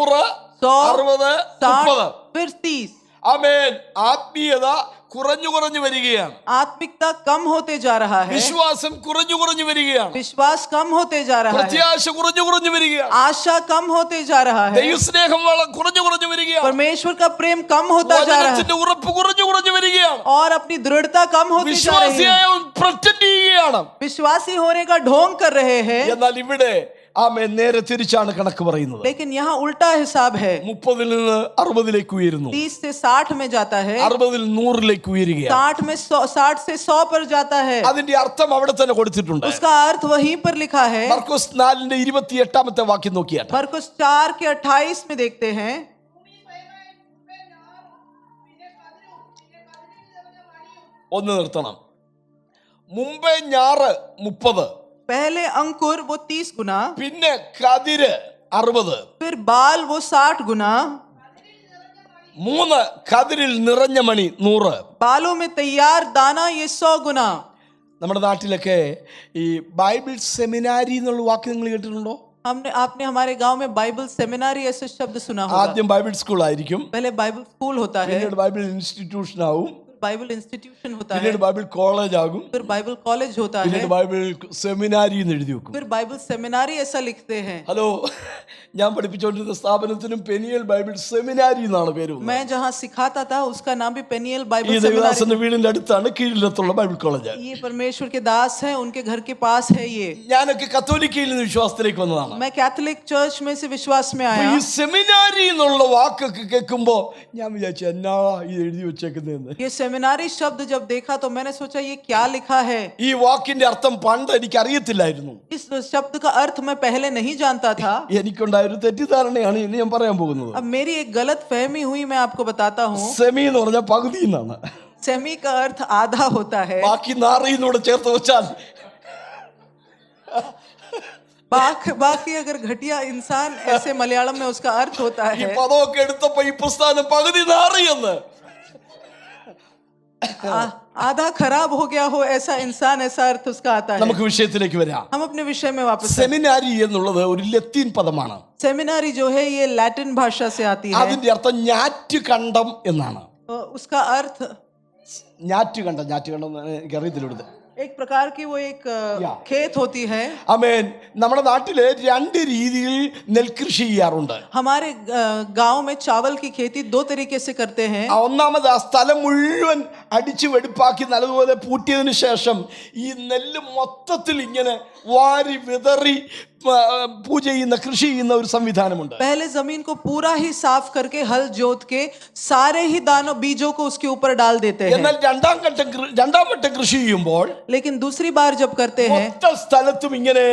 100, 60, 60 30. फिर 30. ആമേൻ. ആത്മീയത കുറഞ്ഞു കുറഞ്ഞു വരികയാണ്. आत्मिकता कम होते जा रहा है. വിശ്വാസം കുറഞ്ഞു കുറഞ്ഞു വരികയാണ്. विश्वास कम होते जा रहा है. പ്രത്യാശ കുറഞ്ഞു കുറഞ്ഞു വരികയാണ്. आशा कम होते जा रहा है. ദൈവസ്നേഹം കുറഞ്ഞു കുറഞ്ഞു വരികയാണ്. परमेश्वर का प्रेम कम होता जा रहा है വചനത്തിന്റെ ഉറപ്പ് കുറഞ്ഞു കുറഞ്ഞു വരികയാണ്. और अपनी दृढ़ता कम होती जा रही है. വിശ്വാസിയായ പ്രറ്റൻഡ് ചെയ്യുകയാണ്. विश्वासी होने का ढोंग कर रहे हैं. എന്നാൽ ഇവിടെ ആമേൻ നേരെ തിരിച്ചാണ് കണക്ക് പറയുന്നത്. लेकिन यहाँ उल्टा हिसाब है. 30-ൽ നിന്ന് 60-ലേക്ക് ഉയരുന്നു. 30 से 60 में जाता है. 60-ൽ 100-ലേക്ക് ഉയരുകയാണ്. 60 में 60 से 100 पर जाता है. അതിന്റെ അർത്ഥം അവിടെ തന്നെ കൊടുത്തിട്ടുണ്ട്. उसका अर्थ वहीं पर लिखा है. മർക്കോസ് 4-ന്റെ 28-ാമത്തെ വാക്യം നോക്കിയാട്ടെ. मरकुस 4:28 में देखते हैं. ഒന്ന് നിർത്തണം. മുമ്പേ ഞാറ് 30, पहले अंकुर वो 30 गुना, പിന്നെ കതിര് 60, फिर बाल वो 60 गुना, 3 കതിരിൽ നിറഞ്ഞ മണി 100. बालों में तैयार दाना ये 100 गुना. നമ്മുടെ നാട്ടിലൊക്കെ ഈ ബൈബിൾ സെമിനാരി എന്നുള്ള വാക്ക് നിങ്ങൾ കേട്ടിട്ടുണ്ടോ? आपने हमारे गांव में बाइबल सेमिनारी ऐसे शब्द सुना होगा. ആദ്യം ബൈബിൾ സ്കൂൾ ആയിരിക്കും, पहले बाइबल स्कूल होता है, പിന്നീട് ബൈബിൾ ഇൻസ്റ്റിറ്റ്യൂഷൻ ആവും, बाइबल इंस्टीट्यूशन होता है, പിന്നീട് ബൈബിൾ കോളേജ് ആകും, फिर बाइबल कॉलेज होता है, പിന്നീട് ബൈബിൾ സെമിനാരി എന്ന് എഴുതി വെക്കും. फिर बाइबल सेमिनारी ऐसा लिखते हैं. ഹലോ, ഞാൻ പഠിപ്പിച്ചുകൊണ്ടിരുന്ന സ്ഥാപനത്തിനും പെനിയൽ ബൈബിൾ സെമിനാരി എന്നാണ് പേര്. मैं जहाँ सिखाता था उसका नाम भी पेनियल ഈ बाइबल सेमिनारी. ദേവദാസന്റെ വീടിന്റെ അടുത്താണ് കീഴിലത്തുള്ള ബൈബിൾ കോളേജ്. ये परमेश्वर के दास हैं, उनके घर के पास है ये. ഞാനൊക്കെ കത്തോലിക്കയിൽ നിന്ന് വിശ്വാസത്തിലേക്ക് വന്നതാണ്. मैं कैथोलिक चर्च में से विश्वास में അപ്പൊ आया. ഈ സെമിനാരി എന്നുള്ള വാക്കൊക്കെ കേൾക്കുമ്പോ ഞാൻ വിചാരിച്ചു എന്നാ ഇത് എഴുതി വെച്ചേക്കുന്നതെന്ന്. ये सेमिनारी शब्द जब देखा तो मैंने सोचा ये क्या लिखा है. ഈ വാക്കിന്റെ അർത്ഥം പണ്ട് എനിക്ക് അറിയത്തില്ലായിരുന്നു. इस शब्द का अर्थ मैं पहले नहीं जानता था. എനിക്കുണ്ടായ ഒരു തെറ്റിദ്ധാരണയാണ് ഇനി ഞാൻ പറയാൻ പോകുന്നത്. अब मेरी एक गलत फहमी हुई, मैं आपको बताता हूँ. സെമി എന്ന് പറഞ്ഞാൽ പകുതി എന്നാണ്. सेमी का अर्थ आधा होता है. ബാക്കി നാറിന്നൂടെ ചേർത്ത് വെച്ചാൽ बाकी अगर घटिया इंसान ऐसे मलयालम में उसका अर्थ होता ഈ है. പദമൊക്കെ എടുത്തപ്പോ ഈ പുസ്തകം പകുതി നാറിയെന്ന്. आधा खराब हो गया हो ऐसा इंसान, ऐसा अर्थ उसका आता है. നമുക്ക് വിഷയത്തിലേക്ക് വരാം. हम अपने विषय में वापस. സെമിനാരി എന്നുള്ളത് ഒരു ലത്തീൻ പദമാണ്. सेमिनारी जो है ये लैटिन भाषा से आती है. അതിന്റെ അർത്ഥം ഞാറ്റുകണ്ടം എന്നാണ്. उसका अर्थ ഞാറ്റുകണ്ടം എനിക്ക് അറിയത്തില്ല ഇവിടുത്തെ. एक प्रकार की वो एक खेत होती है. ആമേൻ. നമ്മുടെ നാട്ടില് 2 രീതിയിൽ നെൽകൃഷി ചെയ്യാറുണ്ട്. हमारे गांव में चावल की खेती 2 तरीके से करते हैं. ഒന്നാമത് ആ സ്ഥലം മുഴുവൻ അടിച്ചു വെടുപ്പാക്കി നല്ലതുപോലെ പൂട്ടിയതിനു ശേഷം ഈ നെല്ല് മൊത്തത്തിൽ ഇങ്ങനെ വാരി വിതറി പൂജ ചെയ്യുന്ന കൃഷി ചെയ്യുന്ന ഒരു സംവിധാനമുണ്ട്. पहले जमीन को पूरा ही साफ करके हल जोत के सारे ही दानों बीजों को उसके ऊपर डाल देते हैं. എന്നാൽ രണ്ടാം വട്ടം കൃഷി ചെയ്യുമ്പോൾ लेकिन दूसरी बार जब करते हैं മൊത്ത സ്ഥലത്തും ഇങ്ങനെ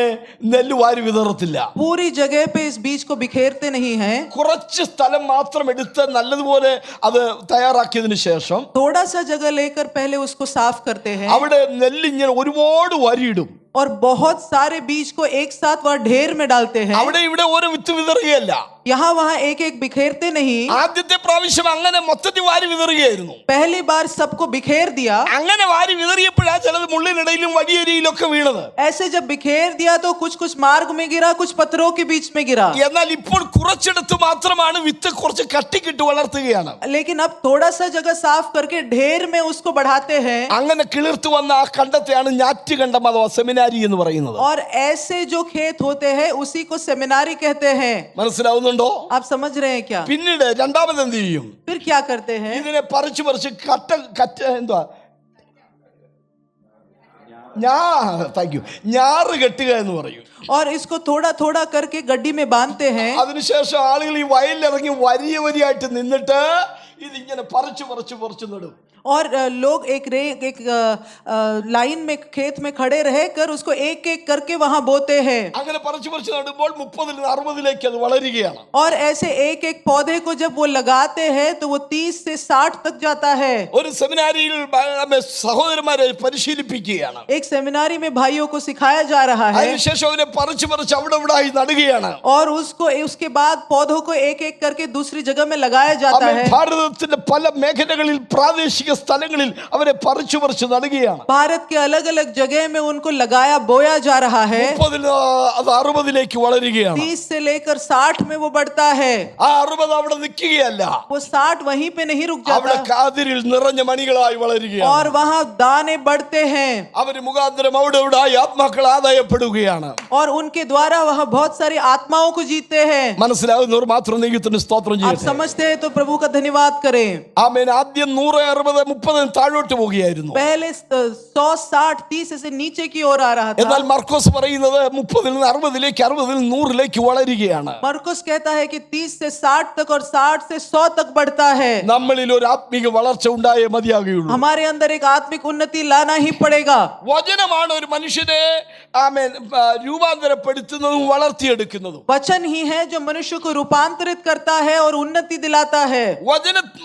നെല്ല് വാരി വിതറത്തില്ല. पूरी जगह पे इस बीज को बिखेरते नहीं हैं, കുറച്ച് സ്ഥലം മാത്രം എടുത്ത് നല്ലതുപോലെ അത് തയ്യാറാക്കിയതിനു ശേഷം थोड़ा सा जगह लेकर पहले उसको साफ करते हैं അവിടെ നെല്ല് ഇങ്ങനെ ഒരുപാട് വാരിയിടും. और बहुत सारे बीज को एक साथ वह ढेर में डालते हैं. അവിടെ ഇവിടെ ഓരോ വിത്ത് വിതറുകയല്ല. यहाँ वहाँ एक एक बिखेरते नहीं. ആദ്യത്തെ പ്രാവശ്യം അങ്ങനെ മൊത്തത്തിൽ വാരി വിതറുകയായിരുന്നു. पहली बार सबको बिखेर दिया. അങ്ങനെ വാരി വിതറിയപ്പോഴാ ചിലത് മുള്ളിനിടയിലും വഴിയരിയിലൊക്കെ വീണത്. ऐसे जब बिखेर दिया तो कुछ कुछ मार्ग में गिरा, कुछ पत्थरों के बीच में गिरा. എന്നാൽ ഇപ്പോൾ കുറച്ചെടുത്ത് മാത്രമാണ് വിത്ത് കുറച്ച് കട്ടിക്കിട്ട് വളർത്തുകയാണ്. लेकिन अब थोड़ा सा जगह साफ करके ढेर में उसको बढ़ाते हैं. അങ്ങനെ കിളിർത്തു വന്ന ആ കണ്ടത്തെയാണ് ഞാറ്റുകണ്ടം അഥവാ സെമിനാരി എന്ന് പറയുന്നത്. और ऐसे जो खेत होते हैं उसी को सेमिनारी कहते हैं. മനസ്സിലാവുന്നുണ്ടോ? आप समझ रहे हैं क्या? പിന്നീട് രണ്ടാമത് എന്ത് ചെയ്യും? फिर क्या करते हैं? ഇതിനെ പറിച്ച് എന്തുവാ ഞാറ് കെട്ടുക എന്ന് പറയും. और इसको थोड़ा थोड़ा करके गड्डी में बांधते हैं. അതിനുശേഷം ആളുകൾ ഈ വയലിലിറങ്ങി വരിയായിട്ട് നിന്നിട്ട് ഇതിങ്ങനെ പറിച്ച് നടും. और लोग एक लाइन में खेत में खड़े रहकर उसको एक एक करके वहां बोते हैं. അങ്ങനെ പറിച്ച് നടുമ്പോൾ 30 നിന്ന് 60 അത് വളരുകയാണ്. और ऐसे एक एक पौधे को जब वो लगाते हैं तो वो 30 से 60 तक जाता है. ഒരു സെമിനാരിയിൽ സഹോദരന്മാരെ പരിശീലിപ്പിക്കുകയാണ്. एक सेमिनारी में भाइयों को सिखाया जा रहा है. അതിനുശേഷം അവരെ പറിച്ച് അവിടെ ഇവിടായി നടുകയാണ്. और उसके बाद पौधों को एक एक करके दूसरी जगह में लगाया जाता है. ഭാരതത്തിന്റെ പല മേഖലകളിൽ പ്രാദേശിക സ്ഥലങ്ങളിൽ അവരെ പറിച്ച് നടുകയാണ്. भारत के अलग अलग जगह में उनको लगाया बोया जा रहा है. 60 വളരുകയാണ്. 30 से लेकर 60 में वो बढ़ता है. ആ 60 അവിടെ നിൽക്കുകയല്ല. वो 60 वहीं पे नहीं रुक അവിടെ जाता കാതിരിൽ നിറഞ്ഞ മണികളായി വളരുകയാണ്. और वहाँ दाने बढ़ते हैं. അവര് മുഖാന്തരം അവിടെ ഇവിടായി ആത്മാക്കൾ ആദായപ്പെടുകയാണ്. और उनके द्वारा वहाँ बहुत सारी आत्माओं को जीतते हैं. മനസ്സിലാവുന്നവർ മാത്രം ദൈവത്തിന് സ്തോത്രം आप ചെയ്യട്ടെ. समझते हैं तो प्रभु का धन्यवाद करें. ആമേൻ. ആദ്യം 100, 60, 30 താഴോട്ട് പോകുകയായിരുന്നു. पहले 100, 60, 30 से नीचे की ओर आ रहा എന്നാൽ था. മർക്കോസ് പറയുന്നത് 30 നിന്ന് 60, 60 നിന്ന് 100 വളരുകയാണ്. मरकुस कहता है कि 30 से 60 तक और 60 से 100 तक बढ़ता है. നമ്മളിൽ ഒരു ആത്മീക വളർച്ച ഉണ്ടായേ മതിയാകുകയുള്ളൂ. हमारे अंदर एक आत्मिक उन्नति लाना ही पड़ेगा. വചനമാണ് ഒരു മനുഷ്യനെ ആമേൻ രൂപാന്തരപ്പെടുത്തുന്നതും വളർത്തിയെടുക്കുന്നതും. वचन ही है जो मनुष्य को रूपांतरित करता है और उन्नति दिलाता है.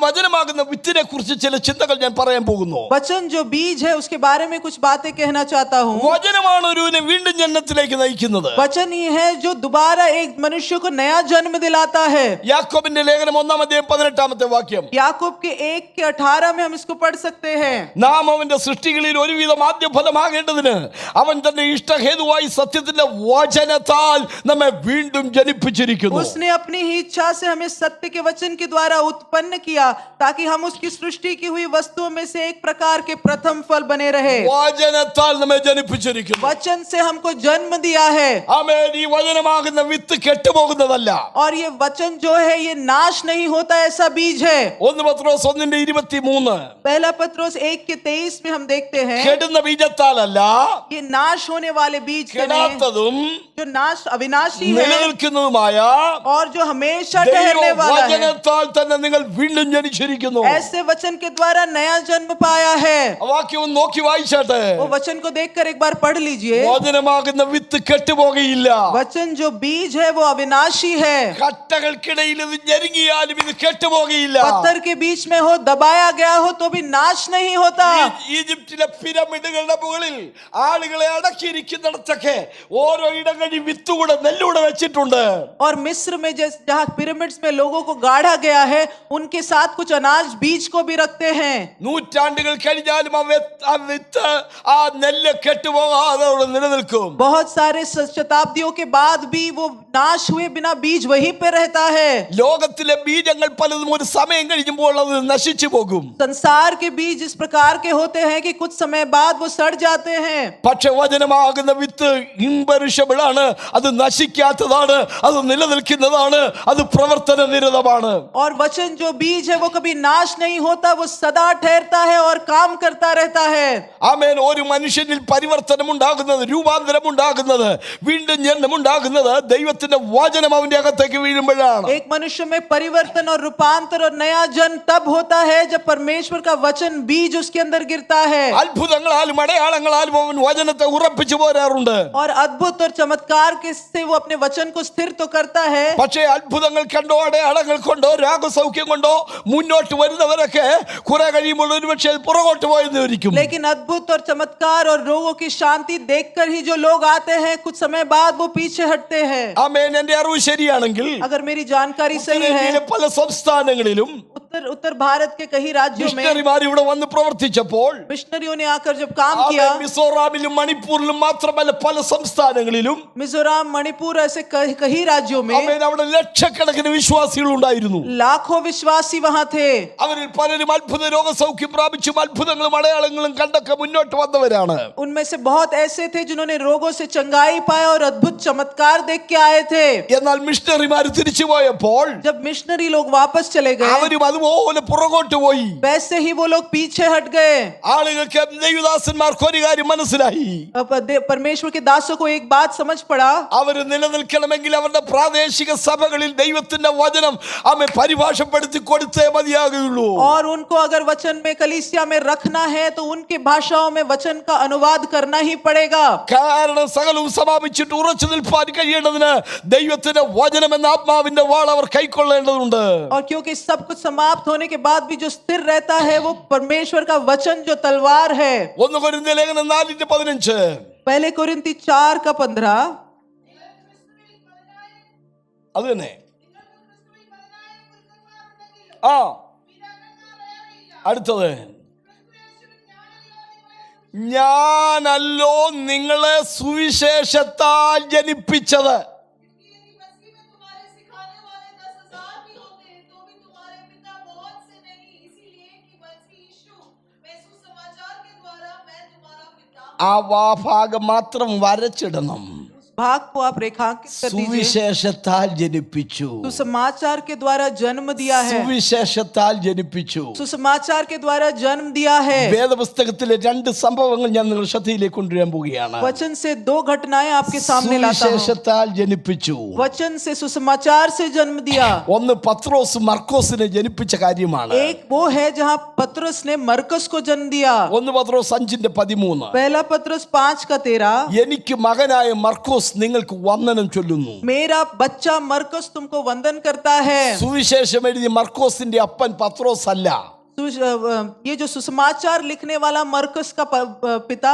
വചനമാകുന്ന വിത്തിനെ കുറിച്ച് ചില ചിന്തകൾ ഞാൻ പറയാൻ പോകുന്നു. वचन जो बीज है उसके बारे में कुछ बातें कहना चाहता हूँ. വചനമാണ് ഒരുവനെ വീണ്ടും ജന്മത്തിലേക്ക് നയിക്കുന്നത്. वचन ही है जो दोबारा एक मनुष्य को नया जन्म दिलाता है. യാക്കോബിന്റെ ലേഖനം 1:18 याकूब के 1:18 में हम इसको पढ़ सकते हैं. നാം അവന്റെ സൃഷ്ടികളിൽ ഒരുവിധം ആദ്യ ഫലമാകേണ്ടതിന് അവൻ തന്റെ ഇഷ്ടഹേതുവായി സത്യത്തിന്റെ വചനത്താൽ നമ്മെ വീണ്ടും ജനിപ്പിച്ചിരിക്കുന്നു. उसने अपनी ही इच्छा से हमें सत्य के वचन के द्वारा उत्पन्न किया ताकि हम उसकी सृष्टि की हुई वस्तुओं में से एक प्रकार के प्रथम फल बने रहे. വചനത്താൽ നമ്മെ ജനിപ്പിച്ചിരിക്കുന്നു. वचन से हमको जन्म दिया है. ആമേൻ. ഈ വചനമാകുന്ന വിത്ത് കെട്ടുപോകുന്നതല്ല. और ये वचन जो है ये नाश नहीं होता, ऐसा बीज है. 1 പത്രോസ് 1:23 पहला पत्रोस 1:23 में हम देखते हैं കെടുന്ന ബീജത്താലല്ല ये नाश होने वाले बीज से नहीं, കെടാത്തതും जो नाश अविनाशी है നിലനിൽക്കുന്നതുമായ और जो हमेशा ठहरने वाला है. വചനത്താൽ തന്നെ നിങ്ങൾ വീണ്ടും ജനിച്ചിരിക്കുന്നു. ऐसे वचन के द्वारा नया जन्म पाया है. വാക്യം നോക്കി വായിച്ചാട്ടെ. वो वचन को देखकर एक बार पढ़ लीजिए. വചനമാകുന്ന വിത്ത് കെട്ടുപോകയില്ല. वचन जो बीज है वो अविनाशी है. കട്ടകൾക്കിടയിൽ ഇത് ഞെരുങ്ങിയാലും ഇത് കെട്ടുപോകയില്ല. पत्थर के बीच में हो, दबाया गया हो तो भी नाश नहीं होता. ഈജിപ്തിലെ പിരമിഡുകളുടെ മുകളിൽ ആളുകളെ അടക്കിയിരിക്കുന്നിടത്തൊക്കെ ഓരോ ഇടങ്ങളിൽ വിത്തുകൂടെ നെല്ലൂടെ വെച്ചിട്ടുണ്ട്. और मिस्र में जहाँ पिरामिड्स में लोगों को गाड़ा गया है उनके साथ कुछ अनाज बीज को भी रखते हैं. നൂറ്റാണ്ടുകൾ കഴിഞ്ഞാലും ആ വിത്ത് ആ നെല്ല് കെട്ടുപോകാതെ അവിടെ നിലനിൽക്കും. बहुत सारे शताब्दियों के बाद भी वो नाश हुए बिना बीज वहीं पे रहता है. ലോകത്തിലെ ബീജങ്ങൾ പലതും ഒരു സമയം കഴിയുമ്പോൾ അത് നശിച്ചു പോകും. संसार के बीज इस प्रकार के होते हैं कि कुछ समय बाद वो सड़ जाते हैं. പക്ഷെ വചനമാകുന്ന വിത്ത് ഇംപെരിഷബിൾ ആണ്. അത് നശിക്കാത്തതാണ്, അത് നിലനിൽക്കുന്നതാണ്, അത് പ്രവർത്തന നിരതമാണ്. और वचन जो बीज है वो कभी नाश नहीं होता, वो सदा वफादार ठहरता है और काम करता रहता है। ആമേൻ. ഒരു മനുഷ്യനിൽ പരിവർത്തനം ഉണ്ടാകുന്നത്, രൂപാന്തരം ഉണ്ടാകുന്നത്, വീണ്ടും ജന്മം ഉണ്ടാകുന്നത് ദൈവത്തിന്റെ വചനം അവന്റെ അകത്തേക്ക് വീഴുമ്പോഴാണ്. एक मनुष्य में परिवर्तन और रूपांतर और नया जन्म तब होता है जब परमेश्वर का वचन बीज उसके अंदर गिरता है। അത്ഭുതങ്ങളാലും അടയാളങ്ങളാലും അവൻ വചനത്തെ ഉറപ്പിച്ചു പോരാറുണ്ട്. और अद्भुत और चमत्कार के से वो अपने वचन को स्थिर तो करता है। പക്ഷേ അത്ഭുതങ്ങൾ കണ്ടോ അടയാളങ്ങൾ കൊണ്ടോ രോഗസൗഖ്യം കൊണ്ടോ മുന്നോട്ട് വരുന്നവരൊക്കെ കുറെ കഴിയുമ്പോൾ ഒരുപക്ഷെ പുറകോട്ട് പോയെന്നിരിക്കും. लेकिन अद्भुत और चमत्कार और रोगों की शांति देखकर ही जो लोग आते हैं कुछ समय बाद वो पीछे हटते हैं। ആമേൻ. എന്റെ അറിവ് ശരിയാണെങ്കിൽ अगर मेरी जानकारी सही है, ഉത്തരേന്ത്യയിലെ പല സംസ്ഥാനങ്ങളിലും उत्तर भारत के कई राज्यों में മിഷണറിമാർ ഇവിടെ വന്ന് പ്രവർത്തിച്ചപ്പോൾ मिशनरियों ने आकर जब काम किया, മിസോറാമിലും മണിപ്പൂരിലും മാത്രമല്ല പല സംസ്ഥാനങ്ങളിലും मिजोरम, मणिपुर ऐसे कई राज्यों में ആമേൻ, അവിടെ ലക്ഷക്കണക്കിന് വിശ്വാസികൾ ഉണ്ടായിരുന്നു. लाखों विश्वासी वहां थे। അവരിൽ പലരും അത്ഭുത രോഗസൗഖ്യം പ്രാപിച്ചും അത്ഭുതങ്ങളും അടയാളങ്ങളും കണ്ടൊക്കെ മുന്നോട്ട് വന്നവരാണ്. उनमें से बहुत ऐसे थे जिन्होंने रोगों से चंगाई पाया और अद्भुत चमत्कार देख के आए थे। എന്നാൽ മിഷണറിമാർ തിരിച്ചു പോയപ്പോൾ जब मिशनरी लोग वापस चले गए, അവരും അതുപോലെ പുറകോട്ട് പോയി. वैसे ही वो लोग पीछे हट गए। ആളുകൾക്ക് ദൈവദാസന്മാർക്ക് ഒരു കാര്യം മനസ്സിലായി. अब परमेश्वर के दासों को एक बात समझ पड़ा, അവർ നിലനിൽക്കണമെങ്കിൽ അവരുടെ പ്രാദേശിക സഭകളിൽ ദൈവത്തിന്റെ വചനം അവരെ പരിഭാഷപ്പെടുത്തി കൊടുത്തേ മതിയാകുള്ളൂ. और उनको अगर वचन में कलीसिया में रखना है तो उनकी भाषाओं में वचन का अनुवाद करना ही पड़ेगा। കാരണം സകലവും സമാപിച്ചിട്ട് ഉറച്ചു നിൽപ്പാൻ കഴിയേണ്ടതിന് ദൈവത്തിന്റെ വചനം എന്ന ആത്മാവിന്റെ വാൾ അവർ കൈക്കൊള്ളേണ്ടതുണ്ട്. और क्योंकि सब कुछ समाप्त होने के बाद भी जो स्थिर रहता है वो परमेश्वर का वचन जो तलवार है। 1 കൊരിന്ത്യർ ലേഖനം 4:15. पहले कोरिन्थी 4:15। അത് തന്നെ. ആ അടുത്തത്, ഞാനല്ലോ നിങ്ങളെ സുവിശേഷത്താൽ ജനിപ്പിച്ചത്. ആ ഭാഗം മാത്രം വരച്ചിടണം. भाग को आप रेखांकित कर दीजिए। സുവിശേഷത്താൽ ജനിപ്പിച്ചു. सुसमाचार के द्वारा जन्म दिया है। സുവിശേഷത്താൽ ജനിപ്പിച്ചു. सुसमाचार के द्वारा जन्म दिया है। വേദപുസ്തകത്തിലെ 2 സംഭവങ്ങൾ ഞാൻ നിങ്ങളുടെ ശ്രദ്ധയിലേക്ക് കൊണ്ടുവരാൻ പോവുകയാണ്. वचन से 2 घटनाएं आपके सामने लाता हूं। സുവിശേഷത്താൽ ജനിപ്പിച്ചു. वचन से सुसमाचार से जन्म दिया। ഒന്ന് പത്രോസ് മർക്കോസിനെ ജനിപ്പിച്ച കാര്യമാണ്. एक वो है जहां पतरस ने मरकस को जन्म दिया। 1 പത്രോസ് 5:13. पहला पतरस 5:13। എനിക്ക് മകനായ മർക്കോസ് നിങ്ങൾക്ക് വന്ദനം ചൊല്ലുന്നു. मेरा बच्चा मरकस तुमको वंदन करता है। സുവിശേഷം എഴുതിയ മർക്കോസിന്റെ അപ്പൻ പത്രോസ് അല്ല. ये जो सुसमाचार लिखने वाला मरकस का पिता